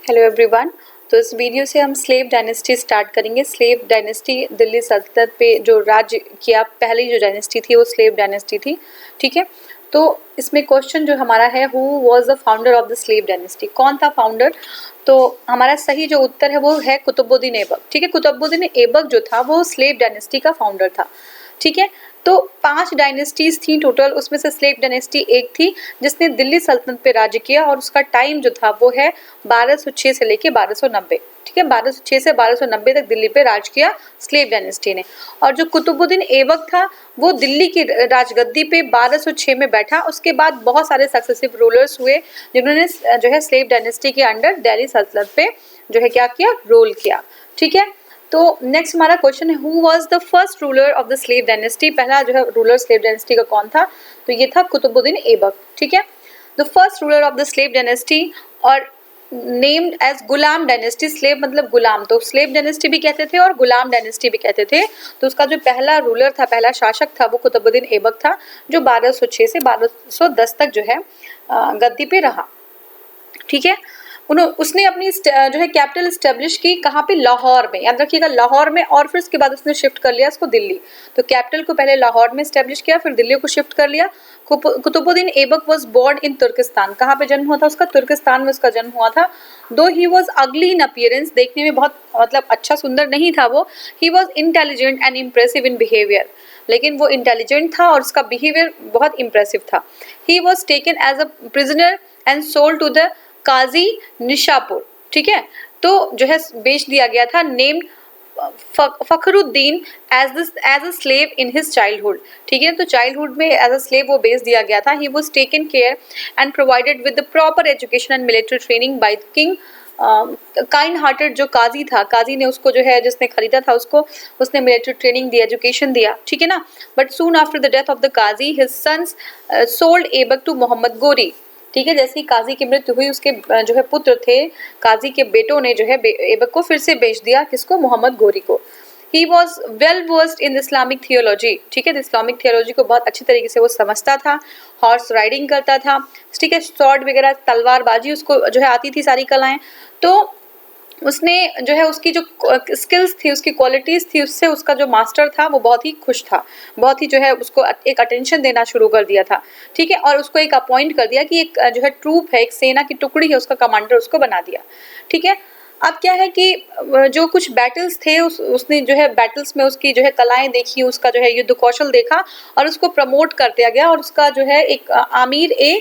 Hello everyone. तो इस video से हम स्लेव डायनेस्टी स्टार्ट करेंगे। स्लेव डायनेस्टी दिल्ली सल्तनत पे जो राज्य किया पहली जो डायनेस्टी थी वो स्लेव डायनेस्टी थी। ठीक है, तो इसमें क्वेश्चन जो हमारा है, who was the founder of the slave dynasty, कौन था फाउंडर? तो हमारा सही जो उत्तर है वो है कुतुबुद्दीन ऐबक। ठीक है, कुतुबुद्दीन ऐबक जो था वो स्लेव डायनेस्टी का फाउंडर था। ठीक है, तो 5 डायनेस्टीज थी टोटल, उसमें से स्लेव डायनेस्टी एक थी जिसने दिल्ली सल्तनत पे राज्य किया और उसका टाइम जो था वो है 1206 से लेके 1290। ठीक है, 1206 से 1290 तक दिल्ली पे राज किया स्लेव डायनेस्टी ने। और जो कुतुबुद्दीन ऐबक था वो दिल्ली की राजगद्दी पे 1206 में बैठा। उसके बाद बहुत सारे सक्सेसिव रूलर्स हुए जिन्होंने जो है स्लेव डायनेस्टी के अंडर दिल्ली सल्तनत पे जो है क्या किया, रूल किया। ठीक है, तो नेक्स्ट हमारा क्वेश्चन है, who was the first ruler of the slave dynasty, पहला जो है रूलर स्लेव डायनेस्टी का कौन था? तो ये था कुतुबुद्दीन ऐबक। ठीक है, the first ruler of the slave dynasty और नेम्ड एज गुलाम डायनेस्टी। स्लेव मतलब गुलाम, तो स्लेव डायनेस्टी भी कहते थे और गुलाम डायनेस्टी भी कहते थे। तो उसका जो पहला रूलर था, पहला शासक था वो कुतुबुद्दीन ऐबक था, जो 1206 से 1210 तक जो है गद्दी पे रहा। ठीक है, उसने अपनी जो है कैपिटल स्टेब्लिश की कहाँ पे? लाहौर में, याद रखिएगा लाहौर में। और फिर उसके बाद उसने शिफ्ट कर लिया इसको दिल्ली। तो कैपिटल को पहले लाहौर में स्टेब्लिश किया, फिर दिल्ली को शिफ्ट कर लिया। Qutubuddin Aibak was born in Turkestan. कहाँ पे जन्म हुआ था उसका? तुर्किस्तान में उसका जन्म हुआ था। दो ही वाज अगली इन अपीयरेंस, देखने में बहुत मतलब अच्छा सुंदर नहीं था वो। He was intelligent and impressive in behaviour, लेकिन वो इंटेलिजेंट था और उसका बिहेवियर बहुत इम्प्रेसिव था। He was taken as a prisoner and sold to the Qazi Nishapur. ठीक है, तो जो है बेच दिया गया था। Named Fakhruddin as a slave in his childhood. ठीक है, तो चाइल्डहुड में एज अ स्लेव वो बेच दिया गया था। He was taken care and provided with the proper education and military training by king kind hearted. जो काजी था, काजी ने उसको जो है जिसने खरीदा था उसको, उसने मिलिट्री ट्रेनिंग दी, एजुकेशन दिया। ठीक है ना, but soon after the death of the Qazi his sons sold Aibak to Mohammad Ghori. ठीक है, जैसे ही काजी की मृत्यु हुई उसके जो है पुत्र थे काजी के बेटों ने जो है ऐबक को फिर से बेच दिया। किसको? मोहम्मद गोरी को। He was well versed in Islamic theology. ठीक है, इस्लामिक थियोलॉजी को बहुत अच्छी तरीके से वो समझता था। हॉर्स राइडिंग करता था। ठीक है, स्वॉर्ड वगैरह तलवारबाजी उसको जो है आती थी, सारी कलाएं। तो उसने जो है उसकी जो स्किल्स थी, उसकी क्वालिटीज थी, उससे उसका जो मास्टर था वो बहुत ही खुश था, बहुत ही जो है उसको एक अटेंशन देना शुरू कर दिया था। ठीक है, और उसको एक अपॉइंट कर दिया कि एक जो है ट्रूप है, एक सेना की टुकड़ी है, उसका कमांडर उसको बना दिया। ठीक है, अब क्या है कि जो कुछ बैटल्स थे उसने जो है बैटल्स में उसकी जो है कलाएं देखी, उसका जो है युद्ध कौशल देखा और उसको प्रमोट कर दिया गया। और उसका जो है एक आमिर ए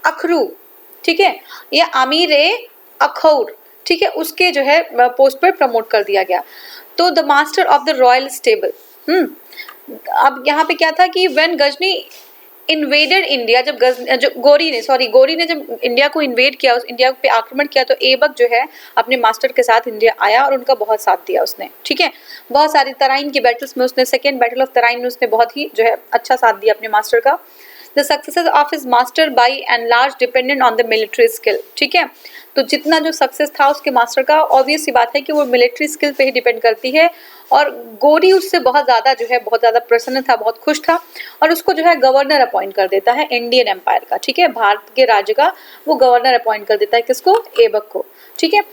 अखरू, ठीक है, या आमिर ए अखौर, ठीक है, उसके जो है पोस्ट पर प्रमोट कर दिया गया। तो the master of the royal stable. अब यहाँ पे क्या था कि व्हेन गजनी इन्वेडेड इंडिया, जब गोरी ने जब इंडिया को इन्वेड किया, उस इंडिया पे आक्रमण किया, तो ऐबक जो है अपने मास्टर के साथ इंडिया आया और उनका बहुत साथ दिया उसने। ठीक है, बहुत सारी तराइन की बैटल्स में उसने, सेकेंड बैटल ऑफ तराइन में उसने बहुत ही जो है अच्छा साथ दिया अपने मास्टर का। The success of his master by and large dependent on the military skill। ठीक है, तो जितना जो सक्सेस था उसके मास्टर का, ऑब्वियस सी बात है कि वो मिलिट्री स्किल पे ही डिपेंड करती है। और गोरी उससे बहुत ज़्यादा जो है बहुत ज़्यादा प्रसन्न था, बहुत खुश था और उसको जो है गवर्नर अपॉइंट कर देता है इंडियन एम्पायर का। ठीक है, भारत के राज्य का वो गवर्नर अपॉइंट कर देता है। किसको? ऐबक को। ठीक है,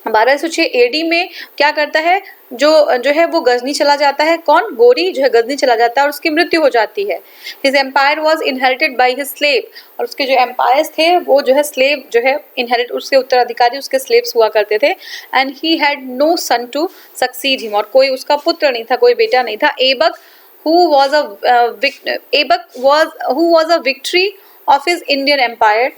1206 एडी में क्या करता है, जो है वो गजनी चला जाता है। कौन? गोरी जो है गजनी चला जाता है और उसकी मृत्यु हो जाती है। His empire was inherited by his slave, और उसके जो एम्पायर्स थे वो जो है स्लेव जो है इनहेरिट, उसके उत्तराधिकारी उसके स्लेव्स हुआ करते थे। And he had no son to succeed him, और कोई उसका पुत्र नहीं था, कोई बेटा नहीं था। Aibak who was a victory of his Indian empire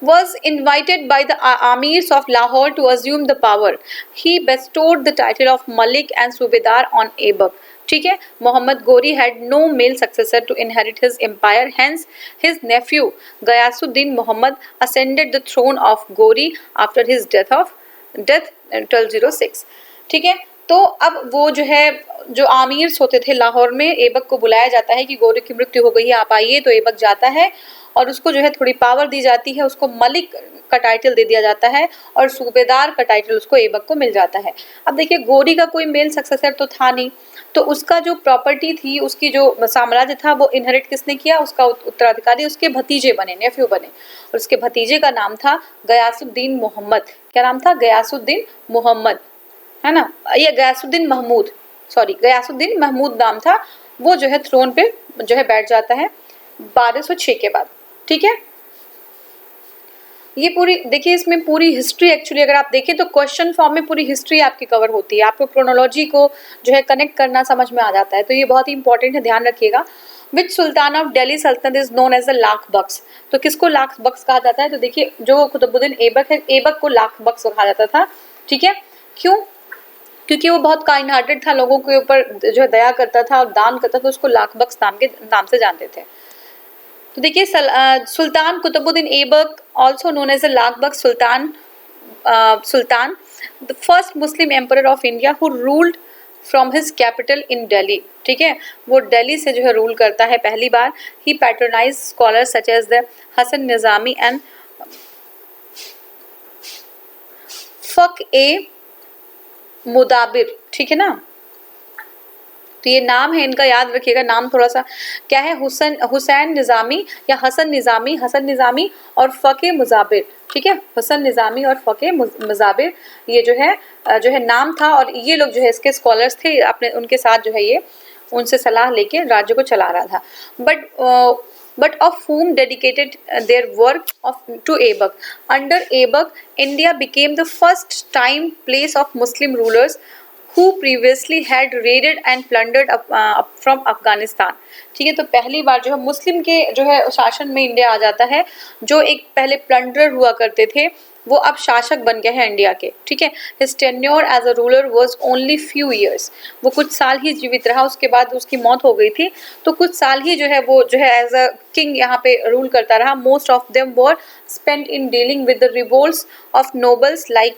was invited by the amirs of Lahore to assume the power. He bestowed the title of Malik and Subedar on Aibak. ठीक है, Mohammad Ghori had no male successor to inherit his empire. Hence, his nephew Ghayasuddin Muhammad ascended the throne of Gori after his death 1206. ठीक है, तो अब वो जो है, जो आमिर्स होते थे लाहौर में, ऐबक को बुलाया जाता है कि गौरी की मृत्यु हो गई है, आप आइए। तो ऐबक जाता है और उसको जो है थोड़ी पावर दी जाती है, उसको मलिक का टाइटल दे दिया जाता है और सूबेदार का टाइटल उसको ऐबक को मिल जाता है। अब देखिए गौरी का कोई मेल सक्सेसर तो था नहीं, तो उसका जो प्रॉपर्टी थी, उसकी जो साम्राज्य था, वो इनहेरिट किसने किया, उसका उत्तराधिकारी उसके भतीजे बने, नेफ्यू बने, और उसके भतीजे का नाम था गयासुद्दीन मोहम्मद। क्या नाम था? गयासुद्दीन मोहम्मद, है ना, ये गयासुद्दीन महमूद, सॉरी गयासुद्दीन महमूद नाम था। वो जो है थ्रोन पे जो है बैठ जाता है 1206 के बाद। ठीक है, ये पूरी देखिए, इसमें पूरी हिस्ट्री एक्चुअली अगर आप देखें तो क्वेश्चन फॉर्म में पूरी हिस्ट्री आपकी कवर होती है, आपको क्रोनोलॉजी को जो है कनेक्ट करना समझ में आ जाता है, तो ये बहुत ही इंपॉर्टेंट है, ध्यान रखिएगा। विच sultan of Delhi Saltanat is known as the Lakh Bakhsh. तो किसको लाख बख्श कहा जाता है? तो देखिए जो कुतुबुद्दीन ऐबक है, ऐबक को लाख बख्श कहा जाता था। ठीक है, क्यों? क्योंकि वो बहुत काइंड हार्टेड था, लोगों के ऊपर जो है दया करता था और दान करता था, उसको लाख बख्श नाम से जानते थे। तो देखिए sultan Qutubuddin Aibak, also known as the Lakh Bakhsh sultan, sultan the first Muslim emperor of India who ruled from his capital in Delhi. ठीक है, वो दिल्ली से जो है रूल करता है पहली बार। He patronise scholars such as the Hasan Nizami and Fakhr e Mudabbir. ठीक है ना, तो ये नाम है इनका, याद रखिएगा, नाम थोड़ा सा क्या है, हुसैन निज़ामी या हसन निज़ामी और फ़क़े मुज़ाबिर। ठीक है, हसन निज़ामी और फ़क़े मुज़ाबिर, ये जो है नाम था, और ये लोग जो है इसके स्कॉलर्स थे, अपने उनके साथ जो है ये उनसे सलाह लेके राज्य को चला रहा था। but of whom dedicated their work to Aibak. Under Aibak, India became the first time place of Muslim rulers who previously had raided and plundered from Afghanistan. ठीक है, तो पहली बार जो है मुस्लिम के जो है शासन में इंडिया आ जाता है। जो एक पहले प्लंडर हुआ करते थे वो अब शासक बन गए हैं इंडिया के। ठीक है, his tenure as a ruler was only few years. वो कुछ साल ही जीवित रहा, उसके बाद उसकी मौत हो गई थी, तो कुछ साल ही जो है वो जो है एज अ किंग यहाँ पे रूल करता रहा। Most of them were spent in dealing with the revolts of nobles like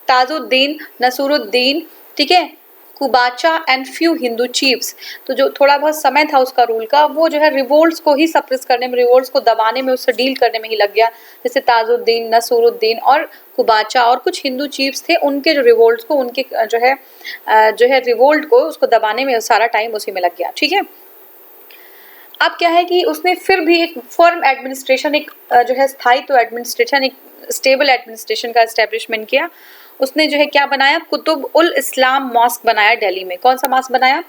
Tajuddin, Nasiruddin, ठीक है, Qubacha and few Hindu chiefs. तो जो थोड़ा बहुत समय था उसका रूल का, वो जो है रिवोल्ट्स को ही सप्रेस करने में, रिवोल्ट्स को दबाने में, उससे डील करने में ही लग गया। जैसे ताजुद्दीन, नसूरुद्दीन और कुबाचा और कुछ हिंदू चीफ्स थे, उनके जो रिवोल्ट्स को, उनके जो है रिवोल्ट को, उसको दबाने में सारा टाइम उसी में लग गया। ठीक है, अब क्या है कि उसने फिर भी एक फर्म एडमिनिस्ट्रेशन, एक जो है स्थायित्व एडमिनिस्ट्रेशन, एक स्टेबल एडमिनिस्ट्रेशन का एस्टेब्लिशमेंट किया। उसने जो है क्या बनाया, कुतुब उल इस्लाम मॉस्क बनाया दिल्ली में। कौन सा मॉस्क बनाया?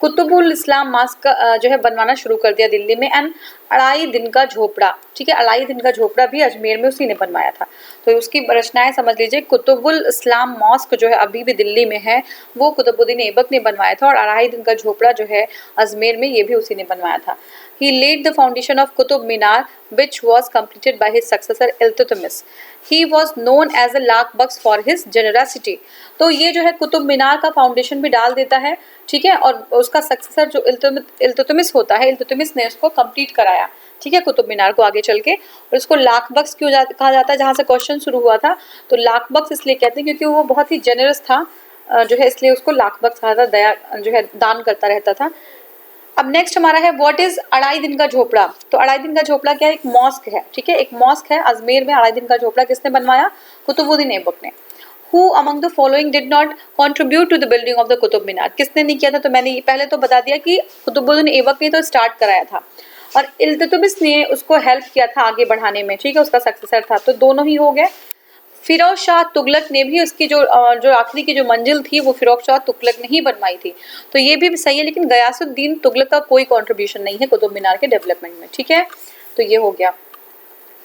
कुतुब उल इस्लाम मॉस्क का जो है बनवाना शुरू कर दिया दिल्ली में। एंड अढ़ाई दिन का झोपड़ा, ठीक है, अढ़ाई दिन का झोपड़ा भी अजमेर में उसी ने बनवाया था। तो उसकी रचनाएं समझ लीजिए। कुतुबुल इस्लाम मॉस्क जो है अभी भी दिल्ली में है, वो कुतुबुद्दीन ऐबक ने बनवाया था, और अढ़ाई दिन का झोपड़ा जो है अजमेर में, ये भी उसी ने बनवाया था। He laid the foundation of Qutub Minar, which was completed by his successor Iltutmish. He was known as a lakh Bakhsh for his generosity. तो ये जो है कुतुब मीनार का फाउंडेशन भी डाल देता है। ठीक है, और उसका सक्सेसर जो इल्तुतमिश होता है, इल्तुतमिश ने उसको कंप्लीट कराया। ठीक है, कुतुब मीनार को आगे चल के, और इसको लाख बख्श क्यों कहा जाता है, जहाँ से क्वेश्चन शुरू हुआ था। तो लाख बख्श इसलिए कहते हैं क्योंकि वो बहुत ही जेनरस था जो है, इसलिए उसको लाख बख्श कहा था, दया जो है दान करता रहता था। अब नेक्स्ट हमारा है व्हाट इज अढ़ाई दिन का झोपड़ा। तो अढ़ाई दिन का झोपड़ा क्या है? एक मॉस्क है। ठीक है, एक मॉस्क है अजमेर में। अढ़ाई दिन का झोपड़ा किसने बनवाया? कुतुबुद्दीन ऐबक ने। Who among the following did not contribute to the building of the Qutub Minar? किसने नहीं किया था? तो मैंने पहले तो बता दिया कि कुतुबुद्दीन ऐबक ने तो स्टार्ट कराया था, और इल्तुतमिश ने उसको हेल्प किया था आगे बढ़ाने में। ठीक है, उसका सक्सेसर था, तो दोनों ही हो गए। फिरोज शाह तुगलक ने भी उसकी जो आखिरी की जो मंजिल थी वो फिरोज शाह तुगलक ने ही बनवाई थी, तो ये भी सही है। लेकिन गयासुद्दीन तुगलक का कोई कंट्रीब्यूशन नहीं है कुतुब मीनार के डेवलपमेंट में। ठीक है, तो ये हो गया।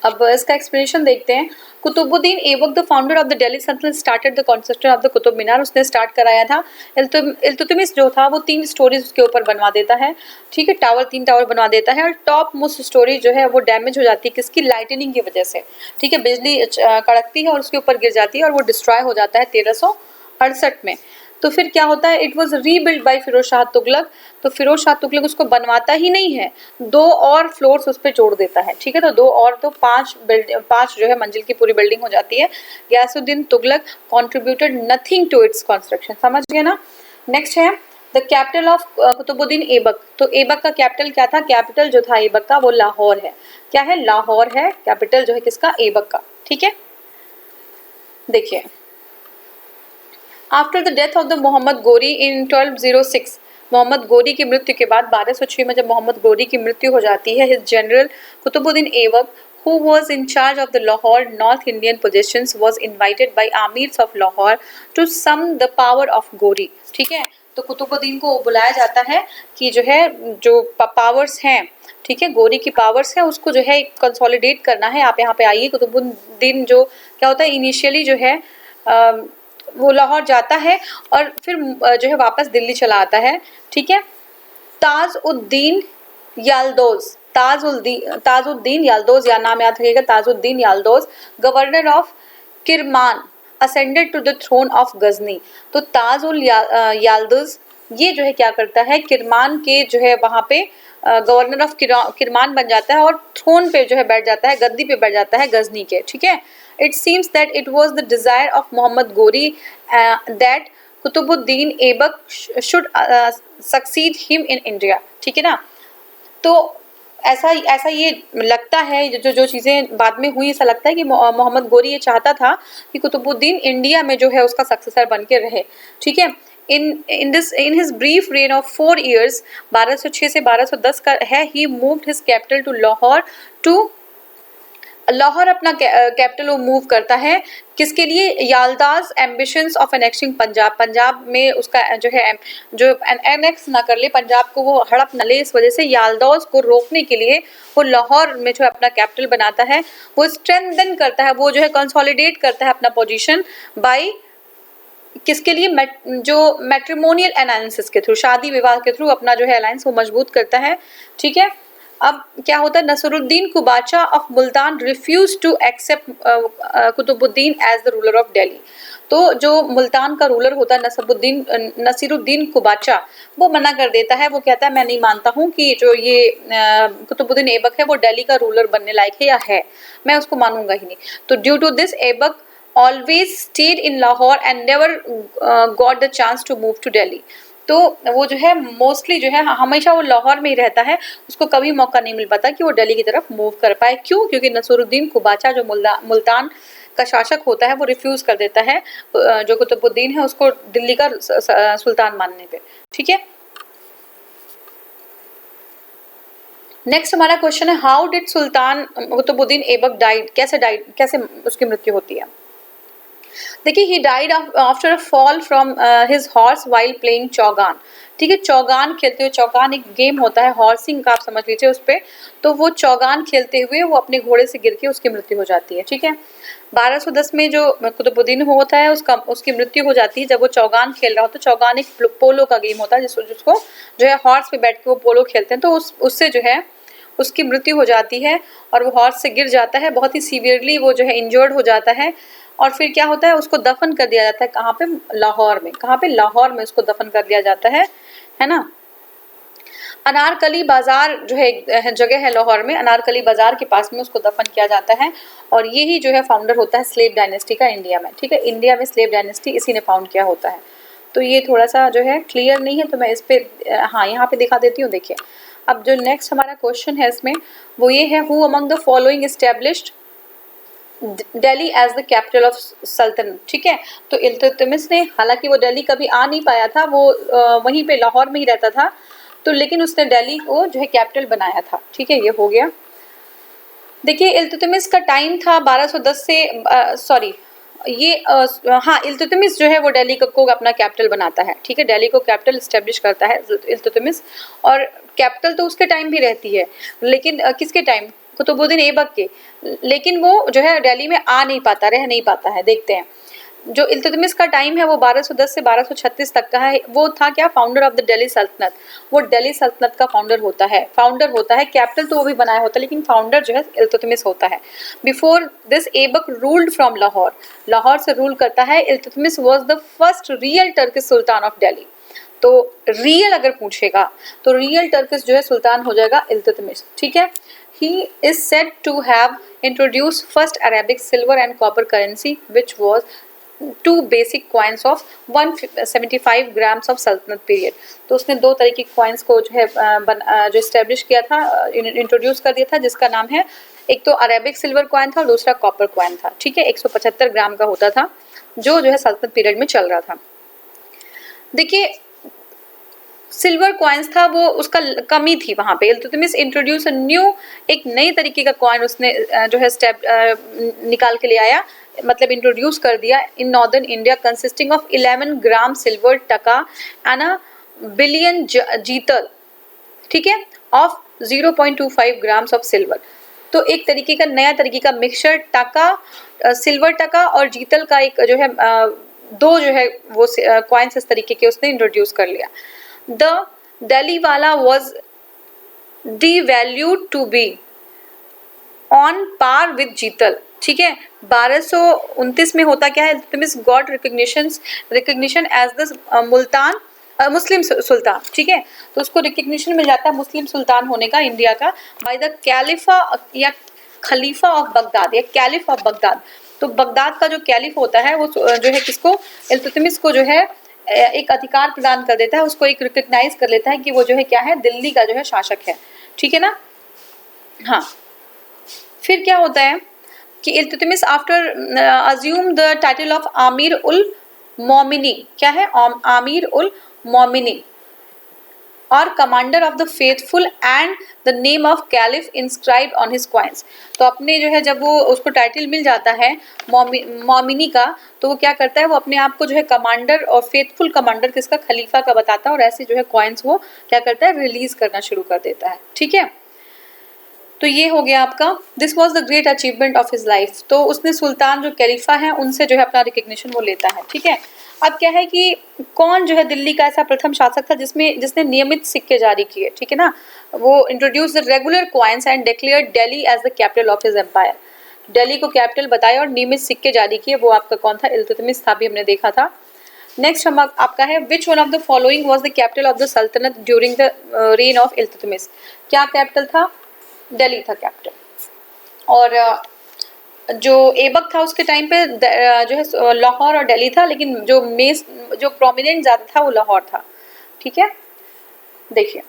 अब इसका एक्सप्लेनेशन देखते हैं। Qutubuddin Aibak the founder of the Delhi Saltanat started the construction of the Qutub Minar. उसने स्टार्ट कराया था। इल्तुतमिश जो था वो 3 स्टोरीज उसके ऊपर बनवा देता है। ठीक है, 3 टावर बनवा देता है, और टॉप मोस्ट स्टोरी जो है वो डैमेज हो जाती है, किसकी? लाइटनिंग की वजह से। ठीक है, बिजली कड़कती है और उसके ऊपर गिर जाती है, और वो डिस्ट्रॉय हो जाता है 1368 में। तो फिर क्या होता है, it was rebuild by Firoz Shah Tughlaq. तो फिरोज शाह तुगलक उसको बनवाता ही नहीं है, 2 और फ्लोर्स उस पर जोड़ देता है, ठीक है। तो 2 और तो 5 जो है मंजिल की पूरी बिल्डिंग हो जाती है। Ghiyasuddin Tughlaq contributed nothing to its construction, समझ गए ना। नेक्स्ट है the capital of Qutbuddin Aibak. तो ऐबक का कैपिटल क्या था, कैपिटल जो था ऐबक का वो लाहौर है। क्या है, लाहौर है कैपिटल जो है किसका, ऐबक का, ठीक है। देखिए, after the death of the Mohammad Ghori in 1206, Mohammad Ghori की मृत्यु के बाद 1206 में जब मोहम्मद गोरी की मृत्यु हो जाती है, his general Qutbuddin Aibak who was in charge of the Lahore North Indian possessions was invited by amirs of Lahore to sum the power of Gori, ठीक है। तो कुतुबुद्दीन को बुलाया जाता है कि जो है जो पावर्स हैं, ठीक है, गोरी की पावर्स है उसको जो है कंसोलिडेट करना है। आप यहाँ पे आइए, कुतुबुद्दीन जो क्या होता है इनिशियली जो है वो लाहौर जाता है और फिर जो है वापस दिल्ली चला आता है, ठीक है। ताजुद्दीन याल्दोज, ताजुद्दीन याल्दोज, या नाम याद रखिएगा, Tajuddin Yaldoz, governor of Kirman, ascended to the throne of Ghazni. तो ताजुल याल्दोज ये जो है क्या करता है, किरमान के जो है वहाँ पे गवर्नर ऑफ किरमान बन जाता है और थ्रोन पे जो है बैठ जाता है, गद्दी पे बैठ जाता है गजनी के, ठीक है। It seems that it was the desire of Mohammad Ghori that Qutubuddin Aibak should succeed him in India, ठीक है ना। तो ऐसा ये लगता है, जो चीज़ें बाद में हुई, ऐसा लगता है कि मोहम्मद गोरी ये चाहता था कि कुतुबुद्दीन इंडिया में जो है उसका सक्सेसर बन के रहे, ठीक है। In his brief reign of 4 years, 1206 से 1210 का है, he moved his capital to Lahore अपना कैपिटल वो मूव करता है, किसके लिए, Yaldaz ambitions of annexing Punjab, Punjab में उसका जो है जो एनेक्स ना कर ले पंजाब को, वो हड़प न ले, इस वजह से याल्दाज को रोकने के लिए वो लाहौर में जो है अपना कैपिटल बनाता है। वो स्ट्रेंथन करता है, वो जो है कंसोलिडेट करता है अपना पोजीशन बाय किसके लिए, जो मैट्रिमोनियल अलायंसेस के थ्रू, शादी विवाह के थ्रू अपना जो है अलायंस वो मजबूत करता है, ठीक है। अब क्या होता है, Nasiruddin Qabacha of Multan refuse to accept Qutbuddin as the ruler of Delhi. तो जो मुल्तान का रूलर होता है नसीरुद्दीन कुबाचा, वो मना कर देता है, वो कहता है मैं नहीं मानता हूँ कि जो ये कुतुबुद्दीन ऐबक है वो दिल्ली का रूलर बनने लायक है या है, मैं उसको मानूंगा ही नहीं। तो due to this Aibak always stayed in Lahore and never got the chance to move to Delhi। तो वो जो है मोस्टली जो है हमेशा वो लाहौर में ही रहता है, उसको कभी मौका नहीं मिल पाता कि वो दिल्ली की तरफ मूव कर पाए। क्यों? क्योंकि नसरुद्दीन कुबाचा जो मुल्तान का शासक होता है वो रिफ्यूज कर देता है जो कुतुबुद्दीन है उसको दिल्ली का सुल्तान मानने पे, ठीक है। नेक्स्ट हमारा क्वेश्चन है, how did Sultan Qutubuddin Aibak died, कैसे उसकी मृत्यु होती है। देखिए, he died after a fall from his horse while playing chaugan, ठीक है। चौगान खेलते हुए, चौगान एक गेम होता है, हॉर्सिंग का आप समझ लीजिए उस पर, तो वो चौगान खेलते हुए वो अपने घोड़े से गिर के उसकी मृत्यु हो जाती है, ठीक है। 1210 में जो कुतुबुद्दीन होता है उसकी मृत्यु हो जाती है जब वो चौगान खेल रहा होता है। चौगान एक पोलो का गेम होता है जिसको जो है हॉर्स पे बैठ के वो पोलो खेलते हैं, तो उससे जो है उसकी मृत्यु हो जाती है और वो हॉर्स से गिर जाता है, बहुत ही सीवियरली वो जो है इंजर्ड हो जाता है। और फिर क्या होता है, उसको दफन कर दिया जाता है, कहाँ पे, लाहौर में। कहाँ पे, लाहौर में उसको दफन कर दिया जाता है ना। अनारकली बाजार जो है एक जगह है लाहौर में, अनारकली बाजार के पास में उसको दफन किया जाता है और यही जो है फाउंडर होता है स्लेव डायनेस्टी का इंडिया में, ठीक है। इंडिया में स्लेव डायनेस्टी इसी ने फाउंड किया होता है। तो ये थोड़ा सा जो है क्लियर नहीं है, तो मैं इस पे हाँ यहाँ पे दिखा देती हूँ। देखिए, अब जो नेक्स्ट हमारा क्वेश्चन है इसमें वो ये है, who among the following established Delhi as the capital of sultanate, ठीक है। तो इल्तुतमिश ने, हालांकि वो दिल्ली कभी आ नहीं पाया था, वो वहीं पे लाहौर में ही रहता था, तो लेकिन उसने दिल्ली को जो है कैपिटल बनाया था, ठीक है। ये हो गया। देखिए, इल्तुतमिश का टाइम था 1210 से इल्तुतमिश जो है वो दिल्ली को अपना कैपिटल बनाता है, ठीक है। दिल्ली को कैपिटल इस्टेब्लिश करता है इल्तुतमिश, और कैपिटल तो उसके टाइम भी रहती है, लेकिन किसके टाइम, कुतुबुद्दीन ऐबक के, लेकिन वो जो है दिल्ली में आ नहीं पाता, रह नहीं पाता है। देखते हैं, जो इल्तुतमिश का टाइम है वो 1210 से 1236 तक का है। वो था क्या, फाउंडर ऑफ द दिल्ली सल्तनत। वो दिल्ली सल्तनत का फाउंडर होता है। कैपिटल तो वो भी बनाया होता है लेकिन फाउंडर जो है इल्तुतमिश होता है। Before this Aibak ruled from Lahore, Lahore से रूल करता है। Iltutmish was the first real Turkish Sultan of Delhi. तो रियल अगर पूछेगा तो रियल टर्किश जो है सुल्तान हो जाएगा इल्तुतमिश, ठीक है। He is said to have introduced first Arabic silver and copper currency, which was two basic coins of 175 grams of सल्तनत पीरियड। तो उसने दो तरह की कॉइन्स को जो है जो इस्टेब्लिश किया था, इंट्रोड्यूस कर दिया था, जिसका नाम है, एक तो अरेबिक सिल्वर कॉइन था और दूसरा कॉपर कॉइन था, ठीक है। 175 ग्राम का होता था, जो है सल्तनत पीरियड में चल रहा था। देखिए सिल्वर कॉइन्स था वो उसका कमी थी वहाँ पे। इल्तुतमिश इंट्रोड्यूस न्यू, एक नई तरीके का कॉइन उसने जो है स्टेप निकाल के ले आया, मतलब इंट्रोड्यूस कर दिया in northern India, consisting of 11 gram silver टका एंड अ बिलियन जीतल, ठीक है, ऑफ 0.25 ग्राम्स ऑफ सिल्वर। तो एक तरीके का नया तरीके का मिक्सचर, टका, सिल्वर टका और जीतल का एक जो है दो जो है वो कॉइन्स इस तरीके के उसने इंट्रोड्यूस कर लिया। The Delhi wala was devalued to be on par with जीतल, ठीक है। 1229 में होता क्या है, Iltutmish got recognition as the Multan Muslim sultan, ठीक है। तो उसको रिकग्निशन मिल जाता है मुस्लिम सुल्तान होने का इंडिया का, बाय द कैलिफा या खलीफा ऑफ बगदाद या कैलिफ ऑफ बगदाद। तो बगदाद का जो कैलिफ होता है वो जो है किसको, इल्तुतमिश को जो है एक अधिकार प्रदान कर देता है, उसको एक रिकग्नाइज कर लेता है कि वो जो है क्या है, दिल्ली का जो है शासक है, ठीक है ना। हाँ, फिर क्या होता है कि Iltutmish after assume the title of Amir ul Momini, क्या है, आमिर उल मोमिनी और commander of the faithful and the name of caliph inscribed on his coins. तो अपने जो है जब वो उसको टाइटल मिल जाता है मोमिनी का, तो वो क्या करता है, वो अपने आप को जो है कमांडर और फेथफुल कमांडर किसका, खलीफा का बताता है, और ऐसे जो है कॉइन्स वो क्या करता है, रिलीज करना शुरू कर देता है, ठीक है। तो ये हो गया आपका, this was the great achievement of his life. तो उसने सुल्तान जो कैलिफा है उनसे जो है अपना रिकग्निशन वो लेता है, ठीक है। अब क्या है कि कौन जो है दिल्ली का ऐसा प्रथम शासक था जिसने नियमित सिक्के जारी किए, ठीक है ना। वो introduce the regular coins and declared Delhi as the capital of his empire. Delhi को कैपिटल बताया और नियमित सिक्के जारी किए, वो आपका कौन था, इल्तुतमिश था, भी हमने देखा था। नेक्स्ट हम आपका है, which one of the following was the capital of the Saltanat during the reign of Iltutmish. क्या कैपिटल था, दिल्ली था कैपिटल। और जो ऐबक था उसके टाइम पे जो है लाहौर और दिल्ली था, लेकिन जो प्रोमिनेंट ज़्यादा था वो लाहौर था, ठीक है। देखिए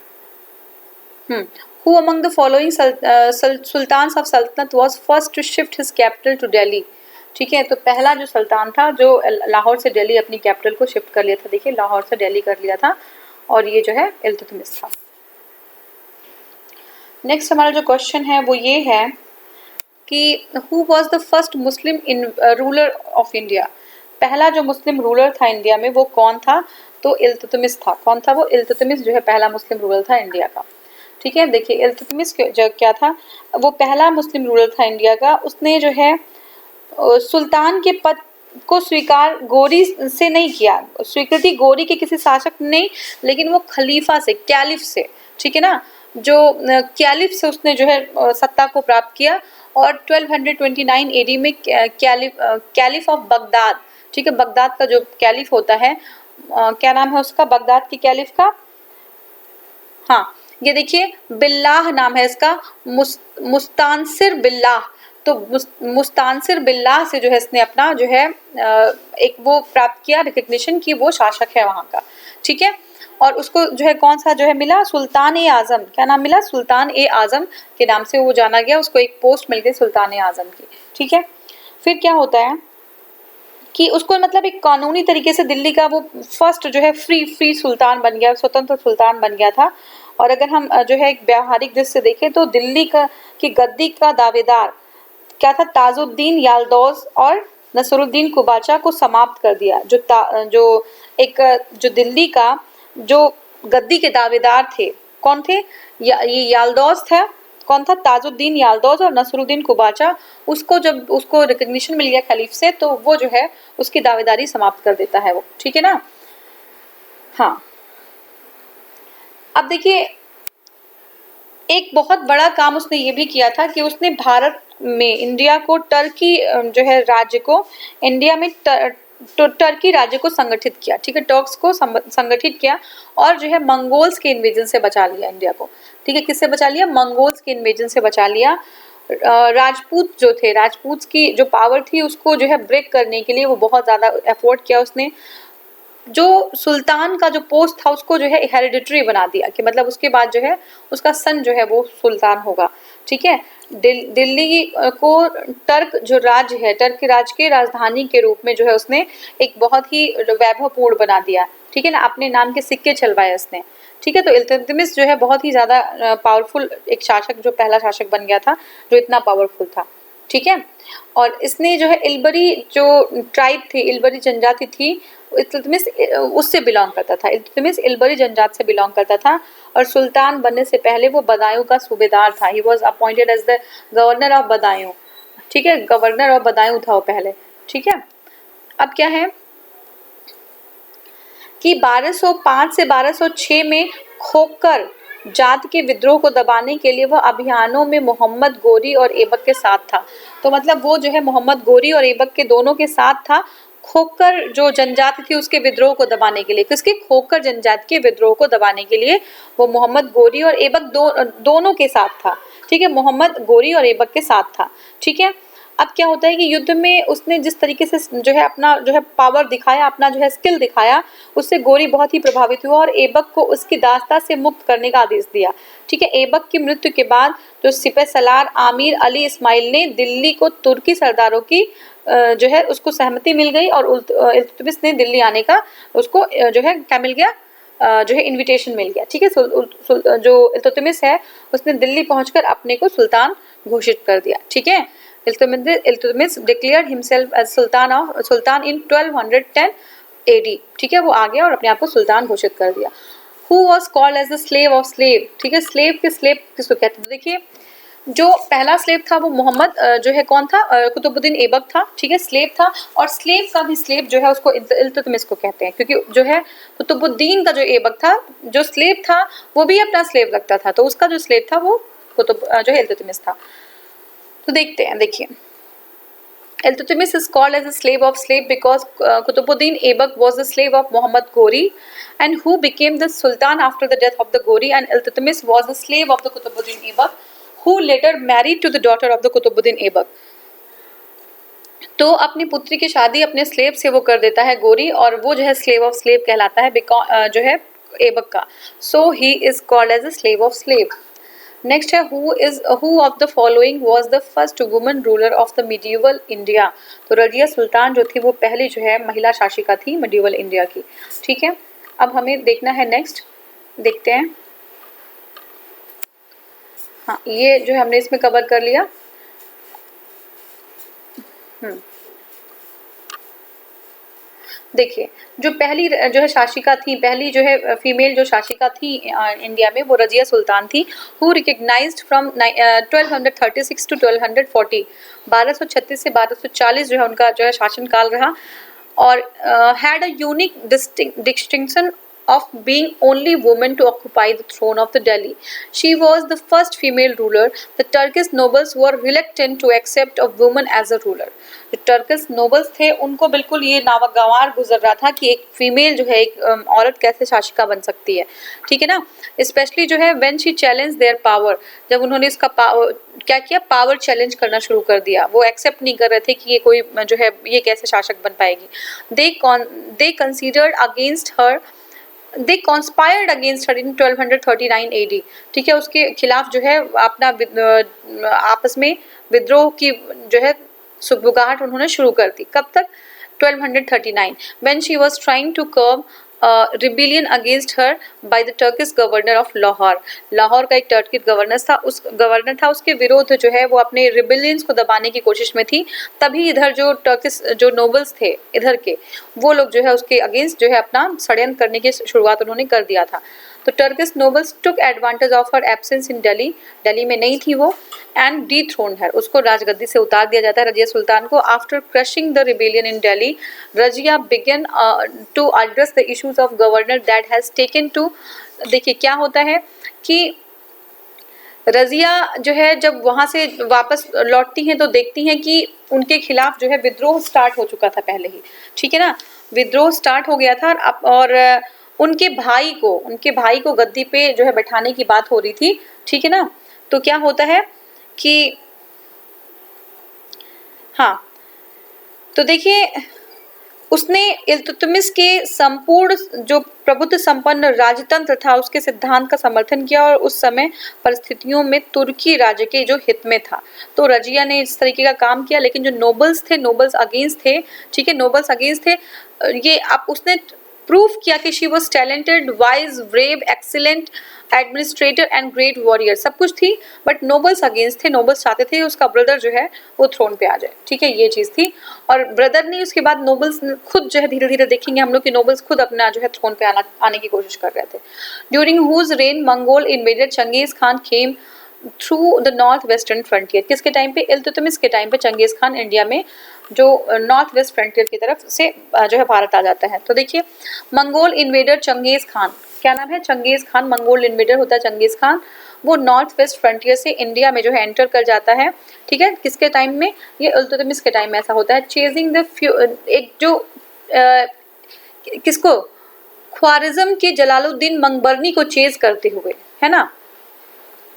who among the following sultans of Saltanat was first to shift his capital to Delhi, ठीक है। तो पहला जो सुल्तान था जो लाहौर से दिल्ली अपनी कैपिटल को शिफ्ट कर लिया था, देखिए लाहौर से दिल्ली कर लिया था, और ये जो है इल्तुतमिश था। नेक्स्ट हमारा जो क्वेश्चन है वो ये है कि who was the first Muslim in ruler of India. पहला जो मुस्लिम रूलर था इंडिया में वो कौन था, तो इल्तुतमिश था। कौन था वो, इल्तुतमिश जो है पहला मुस्लिम रूलर था इंडिया का, ठीक है। देखिए इल्तुतमिश जो क्या था, वो पहला मुस्लिम रूलर था इंडिया का। उसने जो है सुल्तान के पद को स्वीकार गोरी से नहीं किया, स्वीकृति गोरी के किसी शासक ने नहीं, लेकिन वो खलीफा से, कैलिफ से, ठीक है ना, जो कैलिफ से उसने जो है सत्ता को प्राप्त किया। और 1229 एडी में कैलिफ ऑफ बगदाद, ठीक है, बगदाद का जो कैलिफ होता है, क्या नाम है उसका, बगदाद की कैलिफ का, हाँ ये देखिए बिल्लाह नाम है इसका, मुस्तानसिर बिल्लाह। तो मुस्तानसिर बिल्लाह से जो है इसने अपना जो है एक वो प्राप्त किया, रिकग्निशन की वो शासक है वहाँ का, ठीक है। और उसको जो है कौन सा जो है मिला, सुल्तान ए आज़म, क्या नाम मिला, सुल्तान ए आज़म के नाम से वो जाना गया, उसको एक पोस्ट मिल गई सुल्तान ए आज़म की, ठीक है। फिर क्या होता है कि उसको मतलब एक कानूनी तरीके से दिल्ली का वो फर्स्ट जो है फ्री सुल्तान बन गया, स्वतंत्र सुल्तान बन गया था। और अगर हम जो है एक व्यावहारिक दृष्टि से देखें तो दिल्ली की गद्दी का दावेदार क्या था, ताजुद्दीन याल्दौज और नसरुद्दीन कुबाचा को समाप्त कर दिया। जो दिल्ली का जो गद्दी के दावेदार थे, कौन थे, ये याल्दौज था, कौन था, ताजुद्दीन याल्दौज और नसरुद्दीन कुबाचा, उसको जब उसको रिकग्निशन मिल गया खलीफ से तो वो जो है उसकी दावेदारी समाप्त कर देता है वो, ठीक है ना। हाँ, अब देखिए एक बहुत बड़ा काम उसने ये भी किया था कि उसने भारत में इंडिया को टर्की जो है राज्य को इंडिया में टर्की राज्य को संगठित किया, ठीक है, टर्क्स को संगठित किया और जो है मंगोल्स के इन्वेजन से बचा लिया इंडिया को, ठीक है, किससे बचा लिया, मंगोल्स के इन्वेजन से बचा लिया। राजपूत जो थे, राजपूत की जो पावर थी उसको जो है ब्रेक करने के लिए वो बहुत ज़्यादा एफर्ट किया उसने। जो सुल्तान का जो पोस्ट था उसको जो है हेरिडिटरी बना दिया कि मतलब उसके बाद जो है उसका सन जो है वो सुल्तान होगा, ठीक है। दिल्ली को टर्क जो राज्य है, टर्क के राज्य के राजधानी के रूप में जो है उसने एक बहुत ही वैभवपूर्ण बना दिया, ठीक है ना, अपने नाम के सिक्के चलवाए उसने, ठीक है। तो इल्तुतमिश जो है बहुत ही ज़्यादा पावरफुल एक शासक, जो पहला शासक बन गया था जो इतना पावरफुल था, ठीक है। और इसने जो है इल्बरी जो ट्राइब थी, इल्बरी जनजाति थी, इल्तुतमिश उससे बिलोंग करता था, इल्तुतमिश इल्बरी जनजात से बिलोंग करता था और सुल्तान बनने से पहले वो बदायूं का सूबेदार था। He was appointed as the governor of Badaun, ठीक है, गवर्नर ऑफ बदायूं था वो पहले, ठीक है। अब क्या है कि 1205 से 1206 में खोकर जात के विद्रोह को दबाने के लिए वह अभियानों में मोहम्मद गोरी और ऐबक के साथ था। तो मतलब वो जो है मोहम्मद गोरी और ऐबक के दोनों के साथ था, खोकर जो जनजाति थी उसके विद्रोह को दबाने के लिए, किसके, खोकर जनजाति के विद्रोह को दबाने के लिए वो मोहम्मद गोरी और ऐबक दोनों के साथ था, ठीक है, मोहम्मद गोरी और ऐबक के साथ था, ठीक है। अब क्या होता है कि युद्ध में उसने जिस तरीके से जो है अपना जो है पावर दिखाया, अपना जो है स्किल दिखाया, उससे गोरी बहुत ही प्रभावित हुआ और ऐबक को उसकी दास्ता से मुक्त करने का आदेश दिया, ठीक है। ऐबक की मृत्यु के बाद जो सिपह सलार आमिर अली इस्माइल ने दिल्ली को तुर्की सरदारों की जो है उसको सहमति मिल गई और इल्तुतमिश ने दिल्ली आने का उसको जो है क्या मिल गया, जो है इनविटेशन मिल गया, ठीक है। जो इल्तुतमिश है उसने दिल्ली पहुंचकर अपने को सुल्तान घोषित कर दिया, ठीक है। इल्तुतमिश डिक्लेयर्ड हिमसेल्फ एज सुल्तान इन 1210 AD, ठीक है, वो आ गया और अपने आप को सुल्तान घोषित कर दिया। Who was called as the slave of slave, ठीक है, स्लेव किसको कहते हैं, देखिए जो पहला स्लेव था वो मोहम्मद जो है कौन था, कुतुबुद्दीन ऐबक था, ठीक है, स्लेव था। और स्लेव का भी स्लेव जो है उसको इल्तुतमिश को कहते हैं, क्योंकि जो है कुतुबुद्दीन का जो ऐबक था, जो स्लेव था वो भी अपना स्लेव रखता था, तो उसका जो स्लेव था वो जो है इल्तुतमिश था। तो देखते हैं, देखिए Iltutmish is called as a slave of slave because Qutbuddin Aibak was the slave of Muhammad Ghori and who became the Sultan after the death of the Ghori, and Iltutmish was the slave of the Qutbuddin Aibak who later married to the daughter of the Qutbuddin Aibak. तो अपनी पुत्री की शादी अपने slave से वो कर देता है गोरी, और वो जो है स्लेव ऑफ स्लेव कहलाता है जो है ऐबक का। So he is called as a slave of slave. Next है who of the following was the first woman ruler of the medieval India. तो रजिया सुल्तान जो थी वो पहली जो है महिला शासिका थी मिडिवल इंडिया की, ठीक है। अब हमें देखना है नेक्स्ट, देखते हैं। हाँ, ये जो है हमने इसमें कवर कर लिया। देखिए जो पहली जो है शासिका थी, पहली जो है फीमेल जो शासिका थी इंडिया में, वो रजिया सुल्तान थी। हु रिकग्नाइज्ड फ्रॉम 1236 टू 1240, 1236 से 1240 जो है उनका जो है शासनकाल रहा, और had a unique distinction of being only woman to occupy the throne of the Delhi. She was the first female ruler. The Turkish nobles were reluctant to accept a woman as a ruler. जो Turkish nobles थे उनको बिल्कुल ये नागवार गुजर रहा था कि एक फीमेल जो है एक औरत कैसे शासिका बन सकती है, ठीक है ना। स्पेशली जो है when she challenge their power, जब उन्होंने इसका क्या किया, पावर चैलेंज करना शुरू कर दिया। वो एक्सेप्ट नहीं कर रहे थे कि ये कोई जो है ये कैसे शासक बन पाएगी। दे कंसीडर्ड अगेंस्ट हर, दे कॉन्स्पायर्ड अगेंस्ट हर इन 1239 AD, ठीक है। उसके खिलाफ जो है अपना आपस में विद्रोह की जो है सुगबुगाहट उन्होंने शुरू कर दी। कब तक, 1239, when she was trying to curb rebellion against her by the Turkish governor of Lahore. Lahore का एक टर्किश गवर्नर था, उसके विरोध जो है वो अपने रिबिलियंस को दबाने की कोशिश में थी। तभी इधर जो टर्किश जो नोबल्स थे इधर के, वो लोग जो है उसके अगेंस्ट जो है अपना षड्यंत्र करने की शुरुआत उन्होंने कर दिया था। तो Turkish nobles took advantage of her absence in Delhi, Delhi में नहीं थी वो, एंड डिथ्रोन्ड हर, उसको राजगद्दी से उतार दिया जाता है रजिया सुल्तान को। After crushing the rebellion in Delhi, Razia began to address the issues of governor that has taken to, देखिए क्या होता है कि रजिया जो है जब वहाँ से वापस लौटती हैं तो देखती हैं कि उनके खिलाफ जो है विद्रोह स्टार्ट हो चुका था पहले ही, ठीक है ना, विद्रोह स्टार्ट हो गया था। और उनके भाई को गद्दी पे जो है बैठाने की बात हो रही थी, ठीक है ना। तो क्या होता है कि हाँ, तो देखिए उसने इल्तुतमिश के संपूर्ण जो प्रभुत्व संपन्न राजतंत्र था उसके सिद्धांत का समर्थन किया और उस समय परिस्थितियों में तुर्की राज्य के जो हित में था। तो रजिया ने इस तरीके का काम किया, लेकिन जो नोबल्स थे, नोबल्स अगेंस्ट थे, ठीक है, नोबल्स अगेंस्ट थे। ये आप उसने प्रूफ किया कि she was talented, wise, brave, excellent administrator and great warrior, सब कुछ थी, बट नोबल्स अगेंस्ट थे। नोबल्स चाहते थे उसका ब्रदर जो है वो थ्रोन पे आ जाए, ठीक है, ये चीज़ थी। और ब्रदर नहीं, उसके बाद नोबल्स खुद जो है धीरे धीरे देखेंगे हम लोग कि नोबल्स खुद अपना जो है थ्रोन पे आने की कोशिश कर रहे थे। During whose reign Mongol invaded Genghis Khan came through the north western frontier, किसके टाइम पे? इल्तुतमिश के टाइम पे चंगेज खान इंडिया में जो नॉर्थ वेस्ट फ्रंटियर की तरफ से जो है भारत आ जाता है। तो देखिए मंगोल इन्वेडर चंगेज खान, क्या नाम है? Genghis Khan. मंगोल इन्वेडर होता है चंगेज खान। वो नॉर्थ वेस्ट फ्रंटियर से इंडिया में जो है एंटर कर जाता है, ठीक है, किसके टाइम में? ये इल्तुतमिश के टाइम में ऐसा होता है। चेजिंग द एक जो किसको? ख्वारिज्म के जलालुद्दीन मंगबरनी को चेज करते हुए, है ना,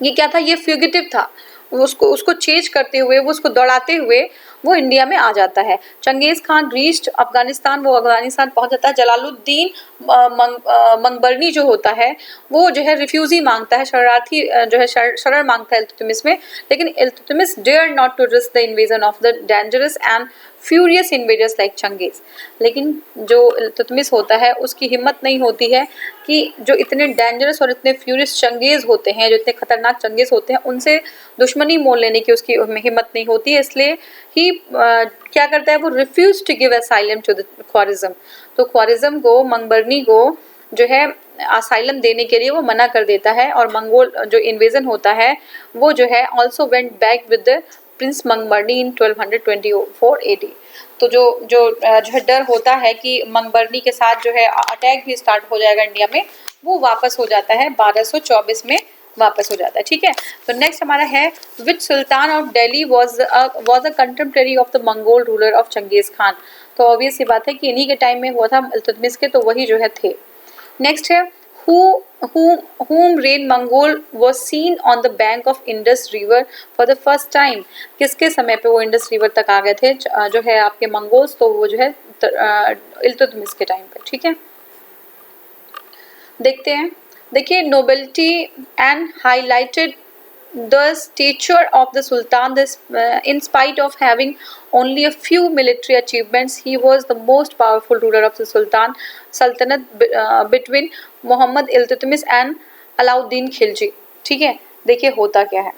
ये क्या था? ये फ्यूगिटिव था। उसको चेज करते हुए, वो उसको दौड़ाते हुए वो इंडिया में आ जाता है। चंगेज खान रीच्ड अफगानिस्तान, वो अफगानिस्तान पहुंच जाता है। जलालुद्दीन मंगबरनी जो होता है वो जो है रिफ्यूजी मांगता है, शरणार्थी जो है शरण मांगता है इल्तुतमिश में, लेकिन Iltutmish dare not to risk the invasion of the dangerous and furious invaders like Genghis. लेकिन जो इल्तुतमिश होता है उसकी हिम्मत नहीं होती है कि जो इतने डेंजरस और इतने फ्यूरियस चंगेज होते हैं, जो इतने खतरनाक चंगेज होते हैं, उनसे दुश्मनी मोल लेने की उसकी हिम्मत नहीं होती है। इसलिए ही क्या करता है? वो refuse to give asylum to the Khwarizm. तो ख्वारिज्म को, मंगबरनी को जो है असाइलम देने के लिए वो मना कर देता है। और मंगोल जो इन्वेजन होता है वो जो है also went back with the prince Mangbarni in 1224 AD। तो जो है डर होता है कि मंगबरनी के साथ जो है अटैक भी स्टार्ट हो जाएगा इंडिया में, वो वापस हो जाता है 1224 में वापस हो जाता है, ठीक है। तो नेक्स्ट हमारा है which sultan of Delhi was a contemporary of the Mongol ruler of Genghis Khan. तो ऑब्वियस ये बात है कि इन्हीं के टाइम में हुआ था इल्तुतमिश के, तो वही जो है थे। नेक्स्ट है whom reign Mongol was seen on the bank of Indus River for the first time। किसके समय पे वो इंडस रिवर तक आ गए थे जो है आपके मंगोल्स? तो वो जो है इल्तुतमिश के टाइम पे, ठीक है। देखते हैं, देखिए nobility and highlighted the stature of the Sultan. In spite of having only a few military achievements, he was the most powerful ruler of the Sultanate between Muhammad Iltutmish and Alauddin Khilji, ठीक है। देखिए होता क्या है,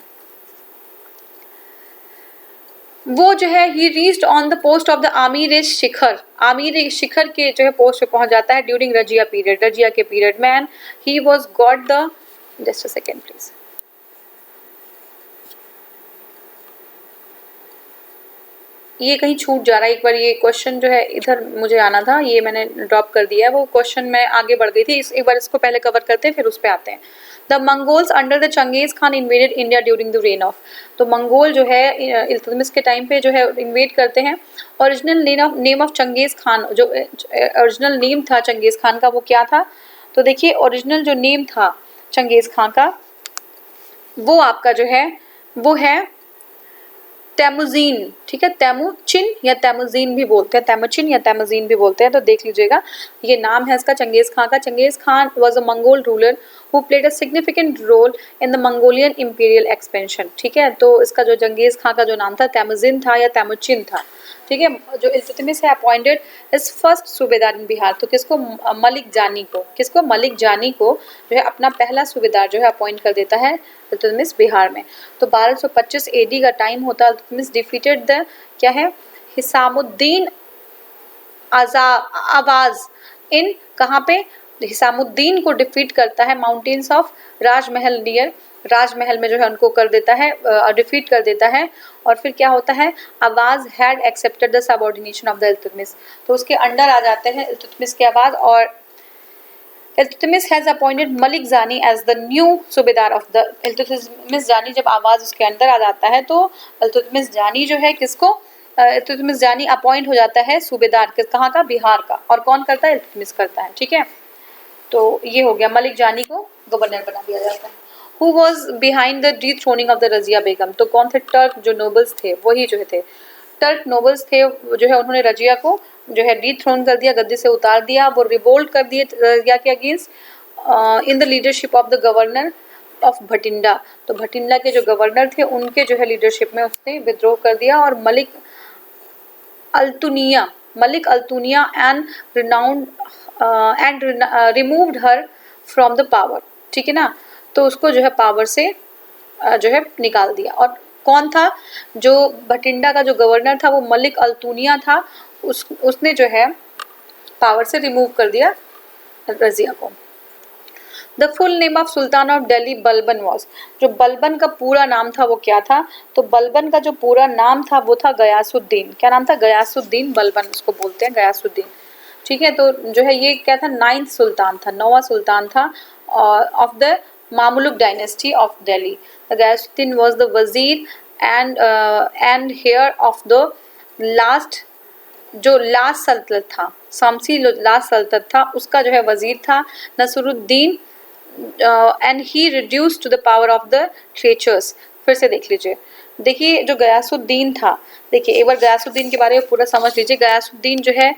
वो जो है he reached on the post of the Amir Shikar, Amir Shikar के जो है पोस्ट पे पहुंच जाता है ड्यूरिंग रजिया पीरियड, रजिया के पीरियड में। And he was got the, just a second please, ये कहीं छूट जा रहा है, एक बार ये क्वेश्चन जो है इधर मुझे आना था, ये मैंने ड्रॉप कर दिया है, वो क्वेश्चन मैं आगे बढ़ गई थी, एक बार इसको पहले कवर करते हैं फिर उस पे आते हैं। The Mongols under the Genghis Khan invaded India during the reign of. तो मंगोल जो है इल्तुतमिश के टाइम पे जो है इन्वेड करते हैं। Original name of Genghis Khan, जो ओरिजिनल नेम था चंगेज खान का वो क्या था? तो देखिए ओरिजिनल जो नेम था चंगेज खान का वो आपका जो है वो है तैमुजीन, ठीक है, तैमुचिन या तैमुजीन भी बोलते हैं, तैमुचिन या तैमुजीन भी बोलते हैं, तो देख लीजिएगा ये नाम है इसका चंगेज खान का। Genghis Khan was a Mongol ruler who played a significant role in the Mongolian imperial expansion, ठीक है। तो इसका जो चंगेज खान का जो नाम था तैमुजीन था या तैमुचिन था, ठीक है। जो इल्तुतमिश है अपॉइंटेड एज फर्स्ट सूबेदार इन बिहार, तो किसको? मलिक जानी को, किसको? मलिक जानी को जो है अपना पहला सूबेदार जो है अपॉइंट कर देता है इल्तुतमिश बिहार में। तो 1225 AD का टाइम होता है। इल्तुतमिश डिफीटेड द क्या है हिसामुद्दीन आवाज इन कहाँ पे? हिसामुद्दीन को डिफीट करता है माउंटेन्स ऑफ राजमहल नियर, राजमहल में जो है उनको कर देता है, डिफीट कर देता है। और फिर क्या होता है, आवाज had accepted the subordination of the Iltutmish, तो उसके अंडर आ जाते हैं इल्तुतमिश के आवाज। और इल्तुतमिश हैज अपॉइंटेड मलिक जानी एज द न्यू सूबेदार ऑफ द, इल्तुतमिश जानी जब आवाज उसके अंदर आ जाता है तो इल्तुतमिश जानी जो है किसको, इल्तुतमिश जानी अपॉइंट हो जाता है सूबेदार किस, कहाँ का, बिहार का। और कौन करता है, इल्तुतमिश करता है, ठीक है। तो ये हो गया, मलिक जानी को गवर्नर बना दिया जाता है। Who was behind the dethroning of the Razia बेगम, तो कौन थे, टर्क जो नोबल्स थे वही जो थे, टर्क नोबल्स थे जो है, उन्होंने रजिया को जो है डीथ्रोन कर दिया, गद्दी से उतार दिया, वो रिवोल्ट कर दिए रजिया के against in the leadership of the governor of Bathinda, तो भटिंडा के जो गवर्नर थे उनके जो है लीडरशिप में उसने विद्रोह कर दिया। और Malik Altunia and renowned and removed her from the power, ठीक है ना, तो उसको जो है पावर से जो है निकाल दिया। और कौन था, जो भटिंडा का जो गवर्नर था वो मलिक अल्तुनिया था, उसने जो है पावर से रिमूव कर दिया रजिया को। The full name of sultan of Delhi Balban was, जो बलबन का पूरा नाम था वो क्या था, तो बलबन का जो पूरा नाम था वो था गयासुद्दीन, क्या नाम था, गयासुद्दीन बलबन उसको बोलते हैं, गयासुद्दीन, ठीक है। तो जो है ये क्या था, 9th सुल्तान था, 9वां सुल्तान था of the Mamluk dynasty of Delhi. Ghiyasuddin was the wazir and heir of the last, जो लास्ट सल्तनत था, शामसी लास्ट सल्तनत था, उसका जो है वजीर था Nasruddin, and he reduce to the power of the treachers. फिर से देख लीजिए, देखिए जो गयासुद्दीन था, देखिए एक बार गयासुद्दीन के बारे में पूरा समझ लीजिए। गयासुद्दीन जो है,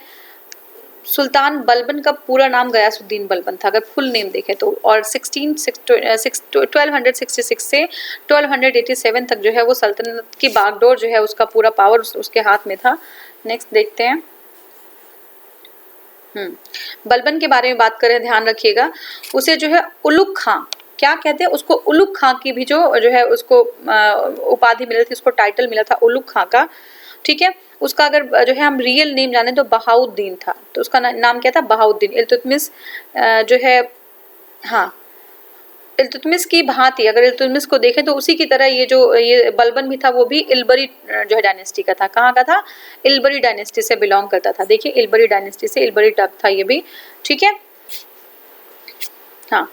सुल्तान बलबन का पूरा नाम गयासुद्दीन बलबन था अगर फुल नेम देखें तो, और 1266 से 1287 तक जो है वो सल्तनत की बागडोर जो है उसका पूरा पावर उसके हाथ में था। नेक्स्ट देखते हैं, बलबन के बारे में बात करें, ध्यान रखिएगा, उसे जो है उलुग खां, क्या कहते हैं उसको, उलुग खां की भी जो है उसको उपाधि मिली थी, उसको टाइटल मिला था उलुग खां का, ठीक है। उसका अगर जो है हम रियल नेम जाने तो बहाउद्दीन था, तो उसका नाम क्या था, बहाउद्दीन। इल्तुतमिश जो है, हाँ, इल्तुतमिश की भांति अगर इल्तुतमिश को देखें तो उसी की तरह ये बलबन भी था, वो भी इलबरी जो है डायनेस्टी का था। कहाँ का था, इलबरी डायनेस्टी से बिलोंग करता था। देखिए इलबरी डायनेस्टी से, इलबरी टर्क था ये भी, ठीक है। हाँ,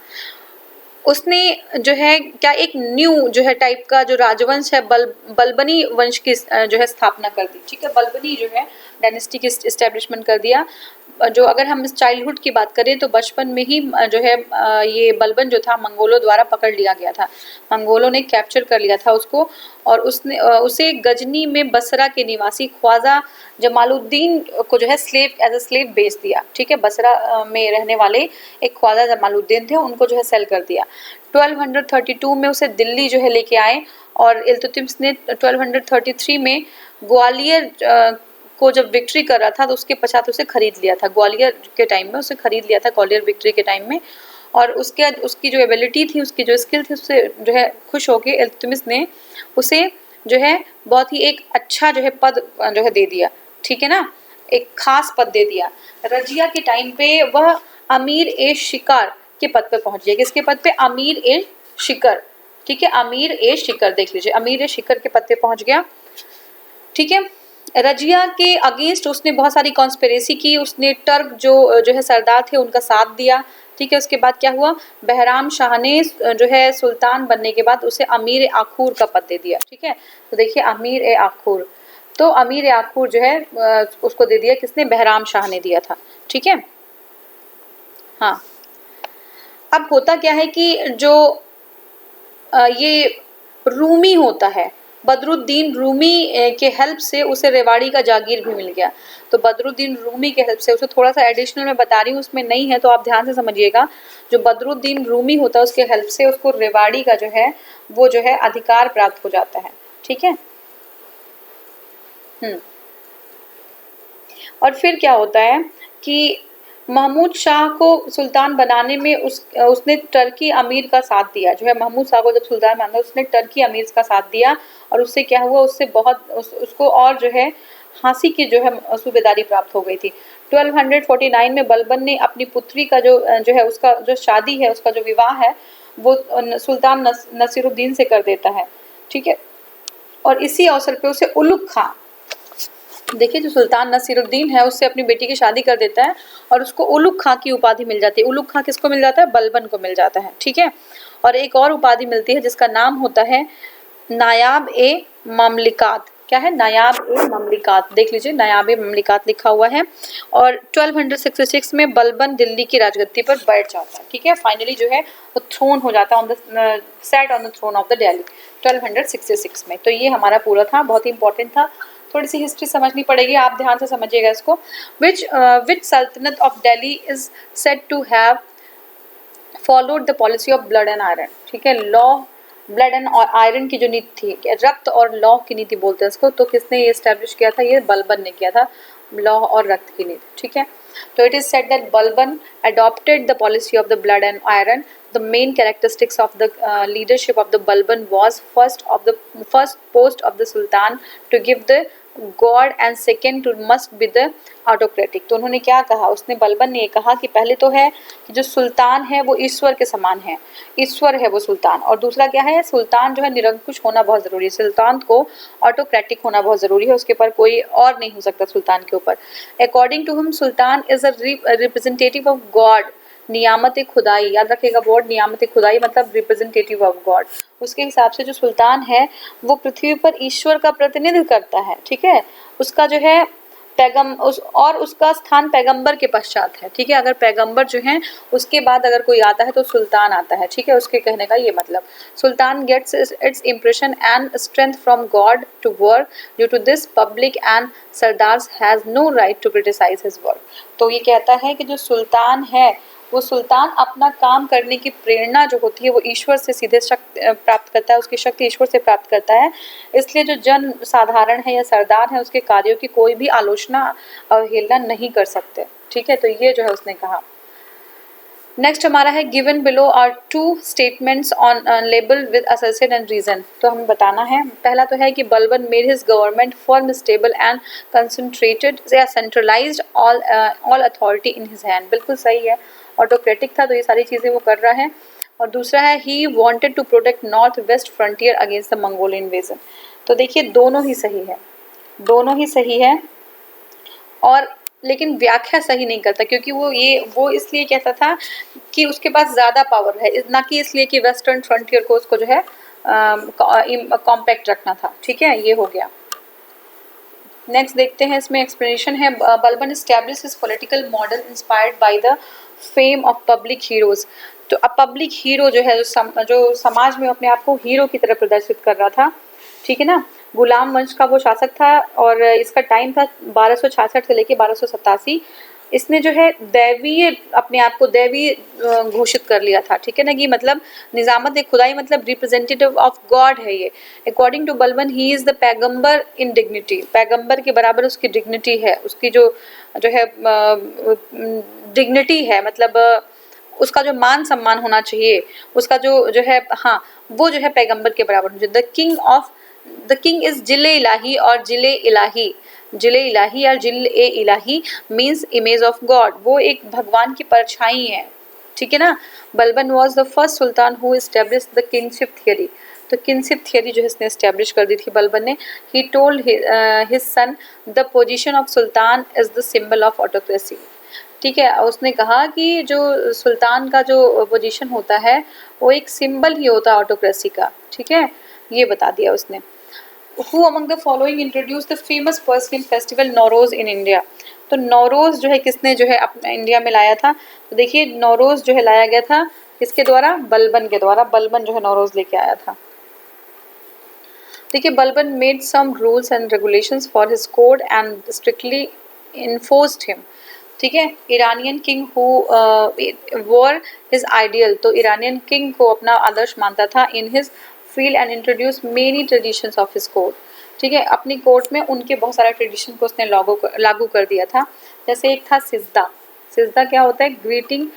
उसने जो है क्या एक न्यू जो है टाइप का जो राजवंश है बलबनी वंश की जो है स्थापना कर दी, ठीक है। बलबनी जो है डायनेस्टी की इस्टेब्लिशमेंट कर दिया। जो अगर हम इस चाइल्डहुड की बात करें तो बचपन में ही जो है ये बलबन जो था मंगोलों द्वारा पकड़ लिया गया था, मंगोलों ने कैप्चर कर लिया था उसको, और उसे गजनी में बसरा के निवासी ख्वाजा जमालुद्दीन को जो है एज अ स्लेव बेच दिया, ठीक है। बसरा में रहने वाले एक ख्वाजा जमालुद्दीन थे, उनको जो है सेल कर दिया। 1232 में उसे दिल्ली जो है लेके आए, और इल्तुतमिश ने 1233 में ग्वालियर को जब विक्ट्री कर रहा था तो उसके पश्चात उसे खरीद लिया था, ग्वालियर के टाइम में उसे खरीद लिया था, ग्वालियर विक्ट्री के टाइम में। और उसकी जो एबिलिटी थी, उसकी जो स्किल थी, उससे जो है खुश होके इल्तुतमिश ने उसे जो है बहुत ही एक अच्छा जो है पद जो है दे दिया, ठीक है ना, एक खास पद दे दिया। रजिया के टाइम पे वह अमीर ए शिकार के पद पे पहुंच गया, किसके पद पे, अमीर ए शिकर, ठीक है, अमीर ए शिकर, देख लीजिए अमीर ए शिकर के पद पे पहुंच गया, ठीक है। रजिया के अगेंस्ट उसने बहुत सारी कॉन्स्पिरेसी की, उसने टर्क जो है सरदार थे उनका साथ दिया, ठीक है। उसके बाद क्या हुआ, बहराम शाह ने जो है सुल्तान बनने के बाद उसे अमीर ए आखूर का पद दे दिया, ठीक है। तो देखिए अमीर ए आखूर, तो अमीर ए आखूर जो है उसको दे दिया, किसने, बहराम शाह ने दिया था, ठीक है। हाँ, अब होता क्या है कि जो ये रूमी होता है, बदरुद्दीन रूमी के हेल्प से उसे रेवाड़ी का जागीर भी मिल गया। तो बदरुद्दीन रूमी के हेल्प से उसे, थोड़ा सा एडिशनल मैं बता रही हूँ, उसमें नहीं है तो आप ध्यान से समझिएगा। जो बदरुद्दीन रूमी होता है उसके हेल्प से उसको रेवाड़ी का जो है वो जो है अधिकार प्राप्त हो जाता है, ठीक है। और फिर क्या होता है कि महमूद शाह को सुल्तान बनाने में उसने टर्की अमीर का साथ दिया, जो है महमूद शाह को जब सुल्तान बनाया उसने टर्की अमीर का साथ दिया, और उससे क्या हुआ, उससे बहुत उसको और जो है झांसी की जो है सूबेदारी प्राप्त हो गई थी। 1249 में बलबन ने अपनी पुत्री का जो है उसका जो शादी है, उसका जो विवाह है वो सुल्तान नसीरुद्दीन से कर देता है, ठीक है। और इसी अवसर पे उसे उलुग खां, देखिए जो सुल्तान नसीरुद्दीन है उससे अपनी बेटी की शादी कर देता है और उसको उलुग खां की उपाधि मिल जाती है। उलुग खां किसको मिल जाता है? बलबन को मिल जाता है, ठीक है। और एक और उपाधि मिलती है जिसका नाम होता है नायाब ए ममलिकात। क्या है? नायाब ए ममलिकात, देख लीजिए नायाब ए ममलिकात लिखा हुआ है। और 1266 में बलबन दिल्ली की राजगद्दी पर बैठ जाता है, ठीक है। फाइनली जो है वो थ्रोन हो जाता है on the set on the throne of the Delhi 1266 में। तो ये हमारा पूरा था, बहुत ही इंपॉर्टेंट था। थोड़ी सी हिस्ट्री समझनी पड़ेगी, आप ध्यान से समझिएगा इसको। Which sultanate of Delhi is said to have followed the policy of blood and iron, ठीक है। लॉ ब्लड एंड आयरन की जो नीति थी, रक्त और लौ की नीति बोलते हैं इसको, तो किसने ये एस्टेब्लिश किया था? ये बलबन ने किया था, लौ और रक्त की नीति, ठीक है। तो it is said that Balban adopted the policy of the blood and iron. The main characteristics of the leadership of the Balban was first post of the Sultan to give the God and second to must be the autocratic। तो उन्होंने क्या कहा? उसने बलबन ने ये कहा कि पहले तो है कि जो सुल्तान है वो ईश्वर के समान है, ईश्वर है वो सुल्तान। और दूसरा क्या है? सुल्तान जो है निरंकुश होना बहुत ज़रूरी है, सुल्तान को ऑटोक्रेटिक होना बहुत ज़रूरी है, उसके ऊपर कोई और नहीं हो सकता सुल्तान के ऊपर। According to him sultan is a representative of God, Niyamat Khudai, याद रखिएगा वर्ड नियामत खुदाई मतलब रिप्रेजेंटेटिव ऑफ गॉड। उसके हिसाब से जो सुल्तान है वो पृथ्वी पर ईश्वर का प्रतिनिधित्व करता है, ठीक है। उसका जो है उसका स्थान पैगंबर के पश्चात है, ठीक है। अगर पैगंबर जो हैं उसके बाद अगर कोई आता है तो सुल्तान आता है, ठीक है। उसके कहने का ये मतलब sultan gets its impression and strength from God to work, due to this public and sardars has no right to criticise his work. तो ये कहता है कि जो सुल्तान है वो सुल्तान अपना काम करने की प्रेरणा जो होती है वो ईश्वर से सीधे शक्ति प्राप्त करता है, उसकी शक्ति ईश्वर से प्राप्त करता है। इसलिए जो जन साधारण है या सरदार है उसके कार्यों की कोई भी आलोचना अवहेलना नहीं कर सकते, ठीक है। तो ये जो है उसने कहा। नेक्स्ट हमारा है given below are two statements on label with assertion and reason. तो हमें बताना है, पहला तो है कि Balban made his government firm stable and concentrated या centralised all authority in his hand. बिल्कुल सही है, ऑटोक्रेटिक था तो ये सारी चीज़ें वो कर रहा है। और दूसरा है he wanted to protect north west frontier against the Mongolian invasion. तो देखिए दोनों ही सही है, दोनों ही सही है। और लेकिन व्याख्या सही नहीं करता, क्योंकि वो इसलिए कहता था कि उसके पास ज़्यादा पावर है, ना कि इसलिए कि वेस्टर्न फ्रंटियर को उसको जो है कॉम्पैक्ट रखना था, ठीक है। ये हो गया। नेक्स्ट देखते हैं, इसमें एक्सप्लेनेशन है Balban establish his political model inspired by the fame of public heroes. तो अब पब्लिक हीरो जो है जो समाज में अपने आप को हीरो की तरह प्रदर्शित कर रहा था, ठीक है ना। गुलाम वंश का वो शासक था और इसका टाइम था 1266 से लेके 1287। इसने जो है दैवीय अपने आप को दैवीय घोषित कर लिया था, ठीक है ना। कि मतलब निजामत खुदाई मतलब रिप्रेजेंटेटिव ऑफ गॉड है ये। According to Balban he is the पैगंबर इन डिग्निटी, पैगंबर के बराबर उसकी डिग्निटी है, उसकी जो है डिग्निटी है, मतलब उसका जो मान सम्मान होना चाहिए, उसका जो है हाँ वो जो है पैगंबर के बराबर होना चाहिए। द किंग इज जिले इलाही और जिले इलाही, जिले इलाही और जिले इलाही मीन्स इमेज ऑफ गॉड, वो एक भगवान की परछाई है, ठीक है ना। Balban was the first sultan who establish the kingship theory. तो किंगशिप थियरी जो है इसने एस्टेब्लिश कर दी थी बलबन ने। He told his son the position of sultan is the symbol of autocracy, ठीक है। उसने कहा कि जो सुल्तान का जो पोजीशन होता है वो एक सिंबल ही होता है ऑटोक्रेसी का, ठीक है। ये बता दिया उसने। Who among the following introduced the famous Persian festival Nowruz in India? तो नौरोज जो है किसने जो है अपने इंडिया में लाया था? तो देखिए नौरोज जो है लाया गया था किसके द्वारा? बलबन के द्वारा। बलबन जो है नौरोज लेके आया था। देखिए Balban made some rules and regulations for his code and strictly enforced him, ठीक है। Iranian king who wore his ideal, तो ईरानियन किंग को अपना आदर्श मानता था। In his field and introduce many traditions of his court, ठीक है। अपनी कोर्ट में उनके बहुत सारे ट्रेडिशन को उसने लागू कर दिया था। जैसे एक था सिजदा। सिजदा क्या होता है? Greeting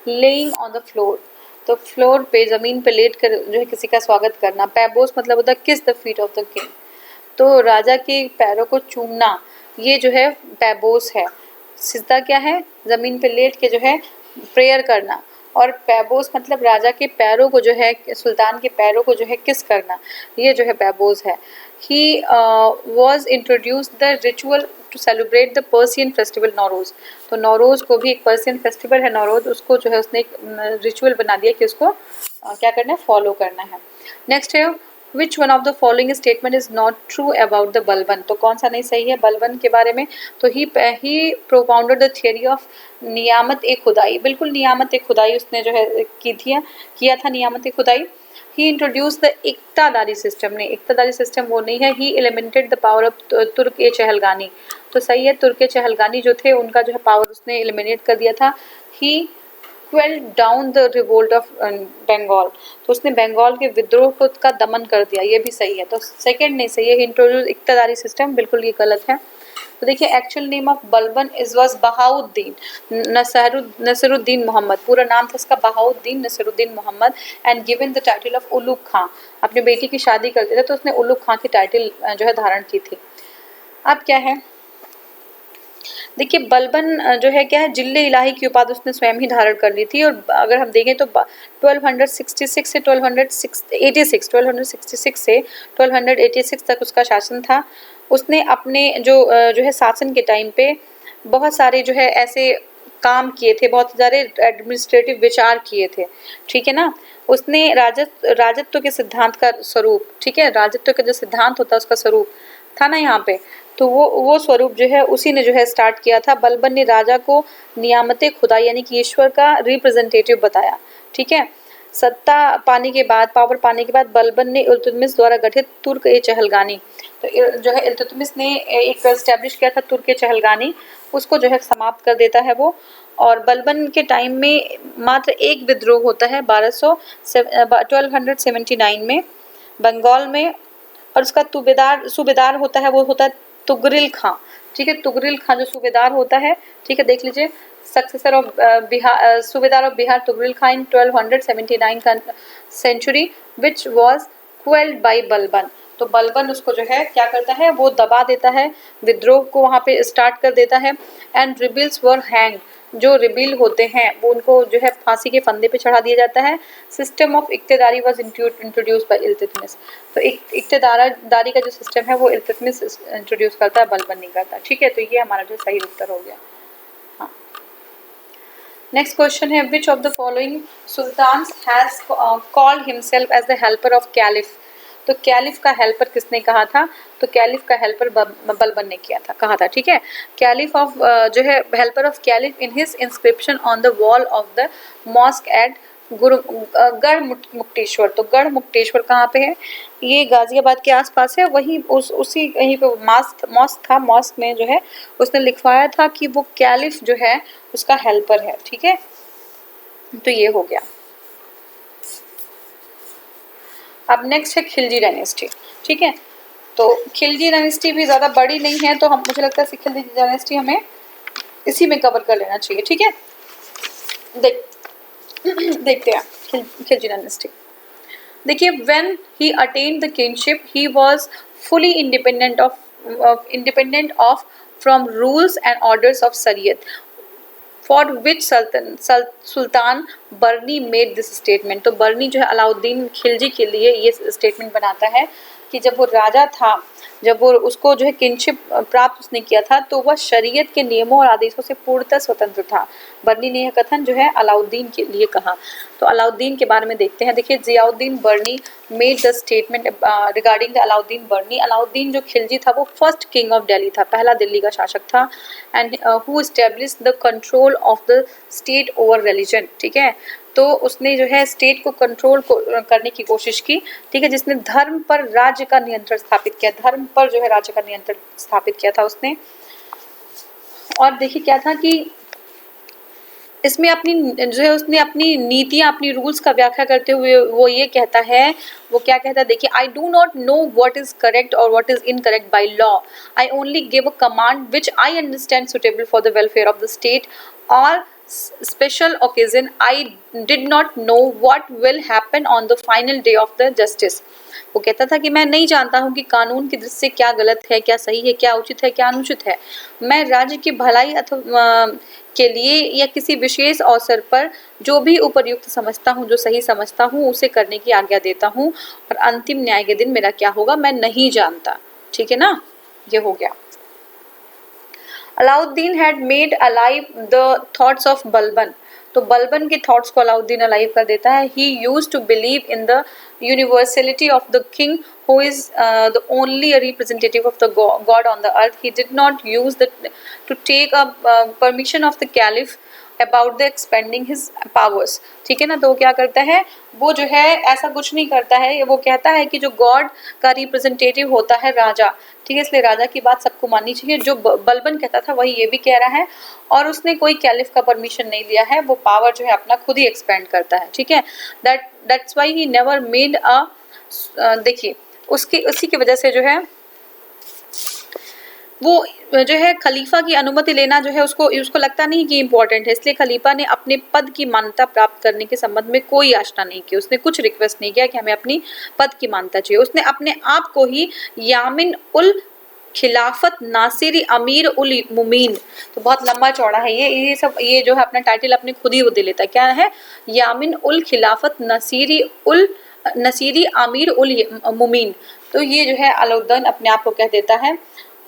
laying on the floor, तो फ्लोर पे ज़मीन पे लेट कर जो है किसी का स्वागत करना। पैबोस मतलब होता है किस the feet of the king, तो राजा के पैरों को चूमना। ये जो है पैबोस है। सिजदा क्या है? ज़मीन पे लेट के जो है प्रेयर करना, और पैबोस मतलब राजा के पैरों को जो है, सुल्तान के पैरों को जो है किस करना, ये जो है पैबोस है। He was introduce the ritual to celebrate the Persian festival Nowruz. तो नौरोज़ को भी एक पर्सियन फेस्टिवल है नौरोज़, उसको जो है उसने एक रिचुअल बना दिया कि उसको क्या करना है, फॉलो करना है। नेक्स्ट है which one of the following statement is not true about the Balban. तो कौन सा नहीं सही है बलबन के बारे में? तो ही प्रोपाउंडेड द थियरी ऑफ नियामत ए खुदाई। बिल्कुल नियामत ए खुदाई उसने जो है किया था नियामत ए खुदाई। ही इंट्रोड्यूस द इक्तादारी सिस्टम। ने इक्तादारी सिस्टम वो नहीं है। ही एलिमिनेटेड द पावर ऑफ तुर्क ए चहलगानी। तो सही है, तुर्क ए चहलगानी जो थे उनका जो है पावर उसने एलिमिनेट कर दिया था। He quelled down the revolt of Bengal. तो उसने बंगाल के विद्रोह को का दमन कर दिया, ये भी सही है। तो सेकंड नहीं सही है, इंट्रोड्यूस इक्तादारी सिस्टम, बिल्कुल ये गलत है। तो देखिए actual name of Balban is was Bahauddin Nasruddin Mohammad. पूरा नाम था इसका Bahauddin Nasruddin Mohammad and given the title of Ulugh Khan. अपनी बेटी की शादी करते थे तो उसने उलुग खां की टाइटल जो है धारण की थी। अब क्या है, देखिए बलबन जो है क्या है, जिले इलाही की उपाधि उसने स्वयं ही धारण कर ली थी। और अगर हम देखें तो 1266 से 1266 तक उसका शासन था। उसने अपने जो है शासन के टाइम पे बहुत सारे जो है ऐसे काम किए थे, बहुत सारे एडमिनिस्ट्रेटिव विचार किए थे, ठीक है ना। उसने राजत्व के सिद्धांत का स्वरूप, ठीक है, राजत्व का जो सिद्धांत होता है उसका स्वरूप था ना यहाँ पे, तो वो स्वरूप जो है उसी ने जो है स्टार्ट किया था। बलबन ने राजा को नियामत खुदा यानी कि ईश्वर का रिप्रेजेंटेटिव बताया, ठीक है। सत्ता पाने के बाद, पावर पाने के बाद बलबन ने इल्तुतमिश द्वारा गठित तुर्क ए चहलगानी, तो जो है इल्तुतमिश ने एक एस्टेब्लिश किया था तुर्क ए चहलगानी, उसको जो है समाप्त कर देता है वो। और बलबन के टाइम में मात्र एक विद्रोह होता है 1279 में बंगाल में, और उसका सूबेदार होता है, वो होता है तुगरिल खां, ठीक है। तुगरिल खां जो सूबेदार होता है, ठीक है, देख लीजिए, successor of Bihar, subedar of Bihar Tughril Khan in 1279 का century which was quelled by Balban. तो बलबन उसको जो है क्या करता है, वो दबा देता है, विद्रोह को वहाँ पे स्टार्ट कर देता है। एंड रिबिल्स वर हैंग, जो रिबिल होते हैं वो उनको जो है फांसी के फंदे पे चढ़ा दिया जाता है। System of Iqtedari was introduce by Iltutmish. तो इक्तेदारी का जो सिस्टम है वो इल्तुतमिश इंट्रोड्यूस करता है, बलबन नहीं करता, ठीक है। तो ये हमारा जो सही उत्तर हो गया। हाँ, नेक्स्ट क्वेश्चन है which of the following Sultan has called himself as the helper of caliph. तो कैलिफ का हेल्पर किसने कहा था? तो कैलिफ का हेल्पर बलबन ने कहा था, ठीक है। कैलिफ ऑफ जो है helper of caliph in his inscription on the wall of the mosque at Garh Mukteshwar. तो गढ़ मुक्तेश्वर कहाँ पे है? ये गाजियाबाद के आसपास है। वहीं उसी कहीं पे मॉस्क था, मॉस्क में जो है उसने लिखवाया था कि वो कैलिफ जो है उसका हेल्पर है, ठीक है। तो ये हो गया। अब नेक्स्ट है खिलजी डायनेस्टी, ठीक है। तो खिलजी डायनेस्टी भी ज़्यादा बड़ी नहीं है, तो हम मुझे लगता है खिलजी डायनेस्टी हमें इसी में कवर कर लेना चाहिए, ठीक है। देखते हैं खिलजी डायनेस्टी। देखिए when he attend the kingship he was fully independent of from rules and orders of Shariat for which sultan Barni made this statement. तो बर्नी जो है अलाउद्दीन खिलजी के लिए ये स्टेटमेंट बनाता है कि जब वो राजा था, जब वो उसको जो है किंगशिप प्राप्त उसने किया था, तो वह शरीयत के नियमों और आदेशों से पूर्णतः स्वतंत्र था। बर्नी ने यह कथन जो है अलाउद्दीन के लिए कहा। तो अलाउद्दीन के बारे में देखते हैं। देखिए Ziauddin Barni made the statement regarding the Alauddin Barni. Alauddin जो खिलजी था वो फर्स्ट किंग ऑफ दिल्ली था, पहला दिल्ली का शासक था। And who established the control of the state over religion, ठीक है। तो उसने जो है स्टेट को कंट्रोल करने की कोशिश की, ठीक है, जिसने धर्म पर राज्य का नियंत्रण स्थापित किया, धर्म पर जो है राज्य का नियंत्रण स्थापित किया था उसने। और देखिए क्या था कि इसमें अपनी जो है उसने अपनी नीतियाँ, अपनी रूल्स का व्याख्या करते हुए वो ये कहता है, वो क्या कहता है, देखिए, I do not know what is correct और what is incorrect by law, I only give a command which I understand suitable for the welfare of the state और special occasion I did not know what will happen on the final day of the justice. वो कहता था कि मैं नहीं जानता हूँ कि कानून की दृष्टि से क्या गलत है, क्या सही है, क्या उचित है, क्या अनुचित है। मैं राज्य की भलाई अथवा के लिए या किसी विशेष अवसर पर जो भी उपयुक्त समझता हूँ, जो सही समझता हूँ, उसे करने की आज्ञा देता हूँ, और अंतिम न्याय के दिन मेरा क्या होगा मैं नहीं जानता। ठीक है ना, ये हो गया। Alauddin had made alive the thoughts of Balban, तो बलबन के थॉट्स को अलाउद्दीन अलाइव कर देता है। He used to believe in the universality of the king who is the only a representative of the God on the earth. He did not use to take a permission of the caliph about the expanding his powers. ठीक है ना, तो वो क्या करता है, वो जो है ऐसा कुछ नहीं करता है। वो कहता है कि जो गॉड का रिप्रेजेंटेटिव होता है राजा, ठीक है, इसलिए राजा की बात सबको माननी चाहिए। जो बलबन कहता था वही ये भी कह रहा है, और उसने कोई कैलिफ का परमिशन नहीं लिया है। वो पावर जो है अपना खुद ही एक्सपेंड करता है। ठीक है, that's why he never made a, देखिए उसी की वजह से जो है वो जो है खलीफा की अनुमति लेना जो है उसको लगता नहीं कि इम्पोर्टेंट है, इसलिए खलीफा ने अपने पद की मान्यता प्राप्त करने के संबंध में कोई याचना नहीं की। उसने कुछ रिक्वेस्ट नहीं किया कि हमें अपनी पद की मान्यता चाहिए। उसने अपने आप को ही यामिन उल खिलाफत नासिरी अमीर उल मुमीन, तो बहुत लंबा चौड़ा है ये सब, ये जो है अपना टाइटल अपने खुद ही वो दे लेता है। क्या है, यामिन उल खिलाफत नसीरी अमीर उल मुमीन, तो ये जो है अलाउद्दीन अपने आप को कह देता है।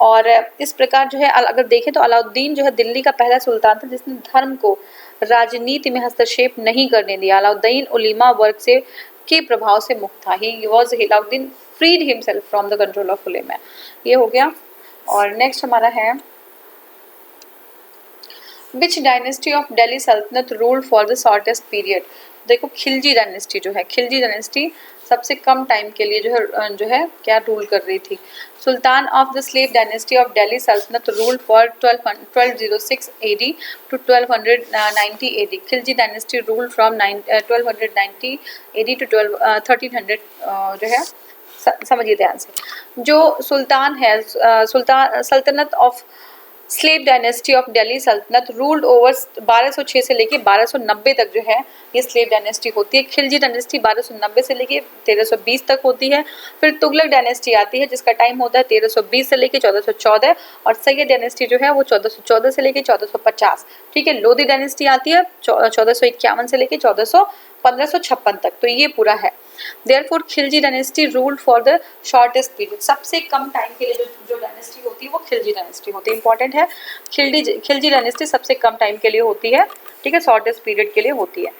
और इस प्रकार जो है अगर देखें तो अलाउद्दीन जो है दिल्ली का पहला सुल्तान था जिसने धर्म को राजनीति में हस्तक्षेप नहीं करने दिया। अलाउद्दीन उलीमा वर्ग से के प्रभाव से मुक्त था। He was Alauddin freed himself from the control of ulema. ये हो गया। और नेक्स्ट हमारा है विच dynasty of Delhi sultanate ruled for the shortest period. देखो खिलजी डायनेस्टी जो है, खिलजी डायनेस्टी सबसे कम टाइम के लिए जो है क्या रूल कर रही थी। Sultan of the slave dynasty of Delhi sultanate ruled for 1206 AD to 1290 AD। Khilji dynasty ruled from 1290 AD to 1300 जो है, समझिए ध्यान से। जो सुल्तान है सल्तनत of slave dynasty of Delhi sultanate ruled over 1206 से लेके 1290 तक जो है ये स्लेव डायनेस्टी होती है। खिलजी डायनेस्टी 1290 से लेके 1320 तक होती है। फिर तुगलक डायनेस्टी आती है जिसका टाइम होता है 1320 से लेके 1414, और सैयद डायनेस्टी जो है वो 1414 से लेके 1450। ठीक है, लोधी डायनेस्टी आती है 1451 से लेके 1556 तक, तो ये पूरा है। Therefore, Khilji dynasty ruled for the shortest period, सबसे कम टाइम के लिए जो डायनेस्टी होती है वो खिलजी डायनेस्टी होती है। इंपॉर्टेंट है, खिलजी डायनेस्टी सबसे कम टाइम के लिए होती है। ठीक है, शॉर्टेस्ट पीरियड के लिए होती है।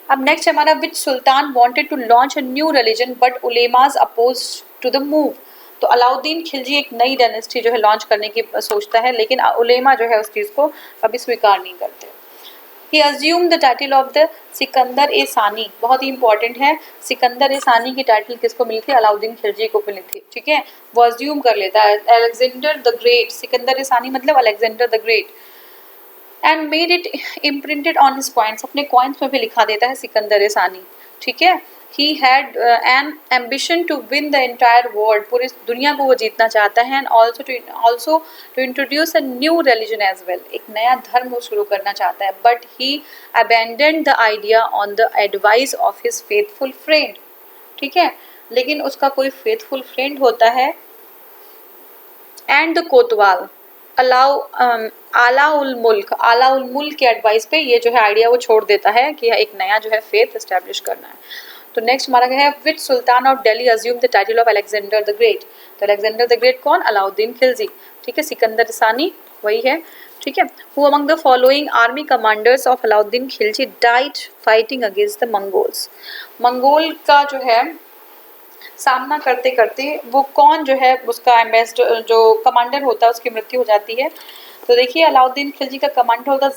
अब नेक्स्ट हमारा which sultan wanted to launch a new religion but ulemas opposed to the move. तो अलाउद्दीन खिलजी एक नई डायनेस्टी जो है लॉन्च करने की सोचता है, लेकिन उलेमा जो है उस चीज़ को कभी स्वीकार नहीं करते। He assumed the title of the Sikandar ए सानी, बहुत ही इंपॉर्टेंट है। सिकंदर ए सानी की टाइटल किसको मिली थी, अलाउद्दीन खिलजी को मिली थी। ठीक है, वो अज्यूम कर लेता है अलेक्जेंडर द ग्रेट, सिकंदर ए सानी मतलब Alexander the great, and made it imprinted on his coins, अपने कॉइन्स में भी लिखा देता है सिकंदर ए सानी। ठीक है, he had an ambition to win the entire world, पूरी दुनिया को वो जीतना चाहता है, and also to introduce a new religion as well, एक नया धर्म वो शुरू करना चाहता है, but he abandoned the idea on the advice of his faithful friend। ठीक है, लेकिन उसका कोई faithful friend होता है and the कोतवाल आला उल मुल्क के एडवाइस पे ये जो है आइडिया वो छोड़ देता है कि एक नया जो है फेथ एस्टेब्लिश करना है। तो नेक्स्ट हमारा है which sultan of Delhi assume the title of Alexander the great. तो अलेक्जेंडर द ग्रेट कौन, अलाउद्दीन खिलजी। ठीक है, सिकंदर सानी वही है। ठीक है, who among the following army commanders of Alauddin Khilji died fighting against the Mongols. Mongol का जो है सामना करते करते वो कौन जो है उसका एम्बेसडर जो कमांडर होता है उसकी मृत्यु हो जाती है। तो देखिए अलाउद्दीन खिलजी का कमांडर होता है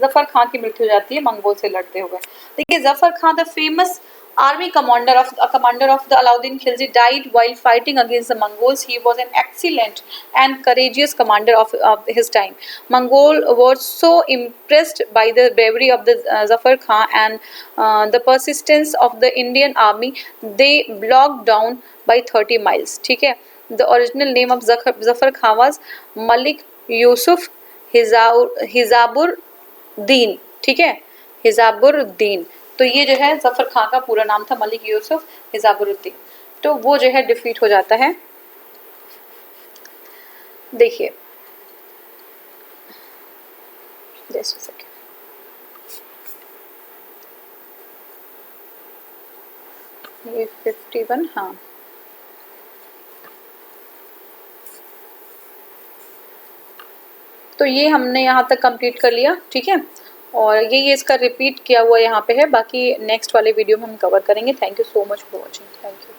जफर खां की मृत्यु हो जाती है मंगोल से लड़ते हुए। देखिए Zafar Khan the famous army commander of the Alauddin Khilji died while fighting against the Mongols. He was an excellent and courageous commander of his time. Mongol was so impressed by the bravery of the Zafar Khan and the persistence of the Indian army, they blocked down by 30 miles. ठीक है, the original name of Zafar Khan was Malik Yusuf Hizabur हिजाबुद्दीन, ठीक है, हिजाबुद्दीन। तो ये जो है जफर खां का पूरा नाम था, मलिक यूसुफ हिजाबुद्दीन। तो वो जो है डिफीट हो जाता है। देखिए जस्ट अ सेकेंड, ये 51, हाँ तो ये हमने यहाँ तक कंप्लीट कर लिया, ठीक है। और ये इसका रिपीट किया हुआ यहाँ पे है, बाकी नेक्स्ट वाले वीडियो में हम कवर करेंगे। Thank you so much for watching, thank you.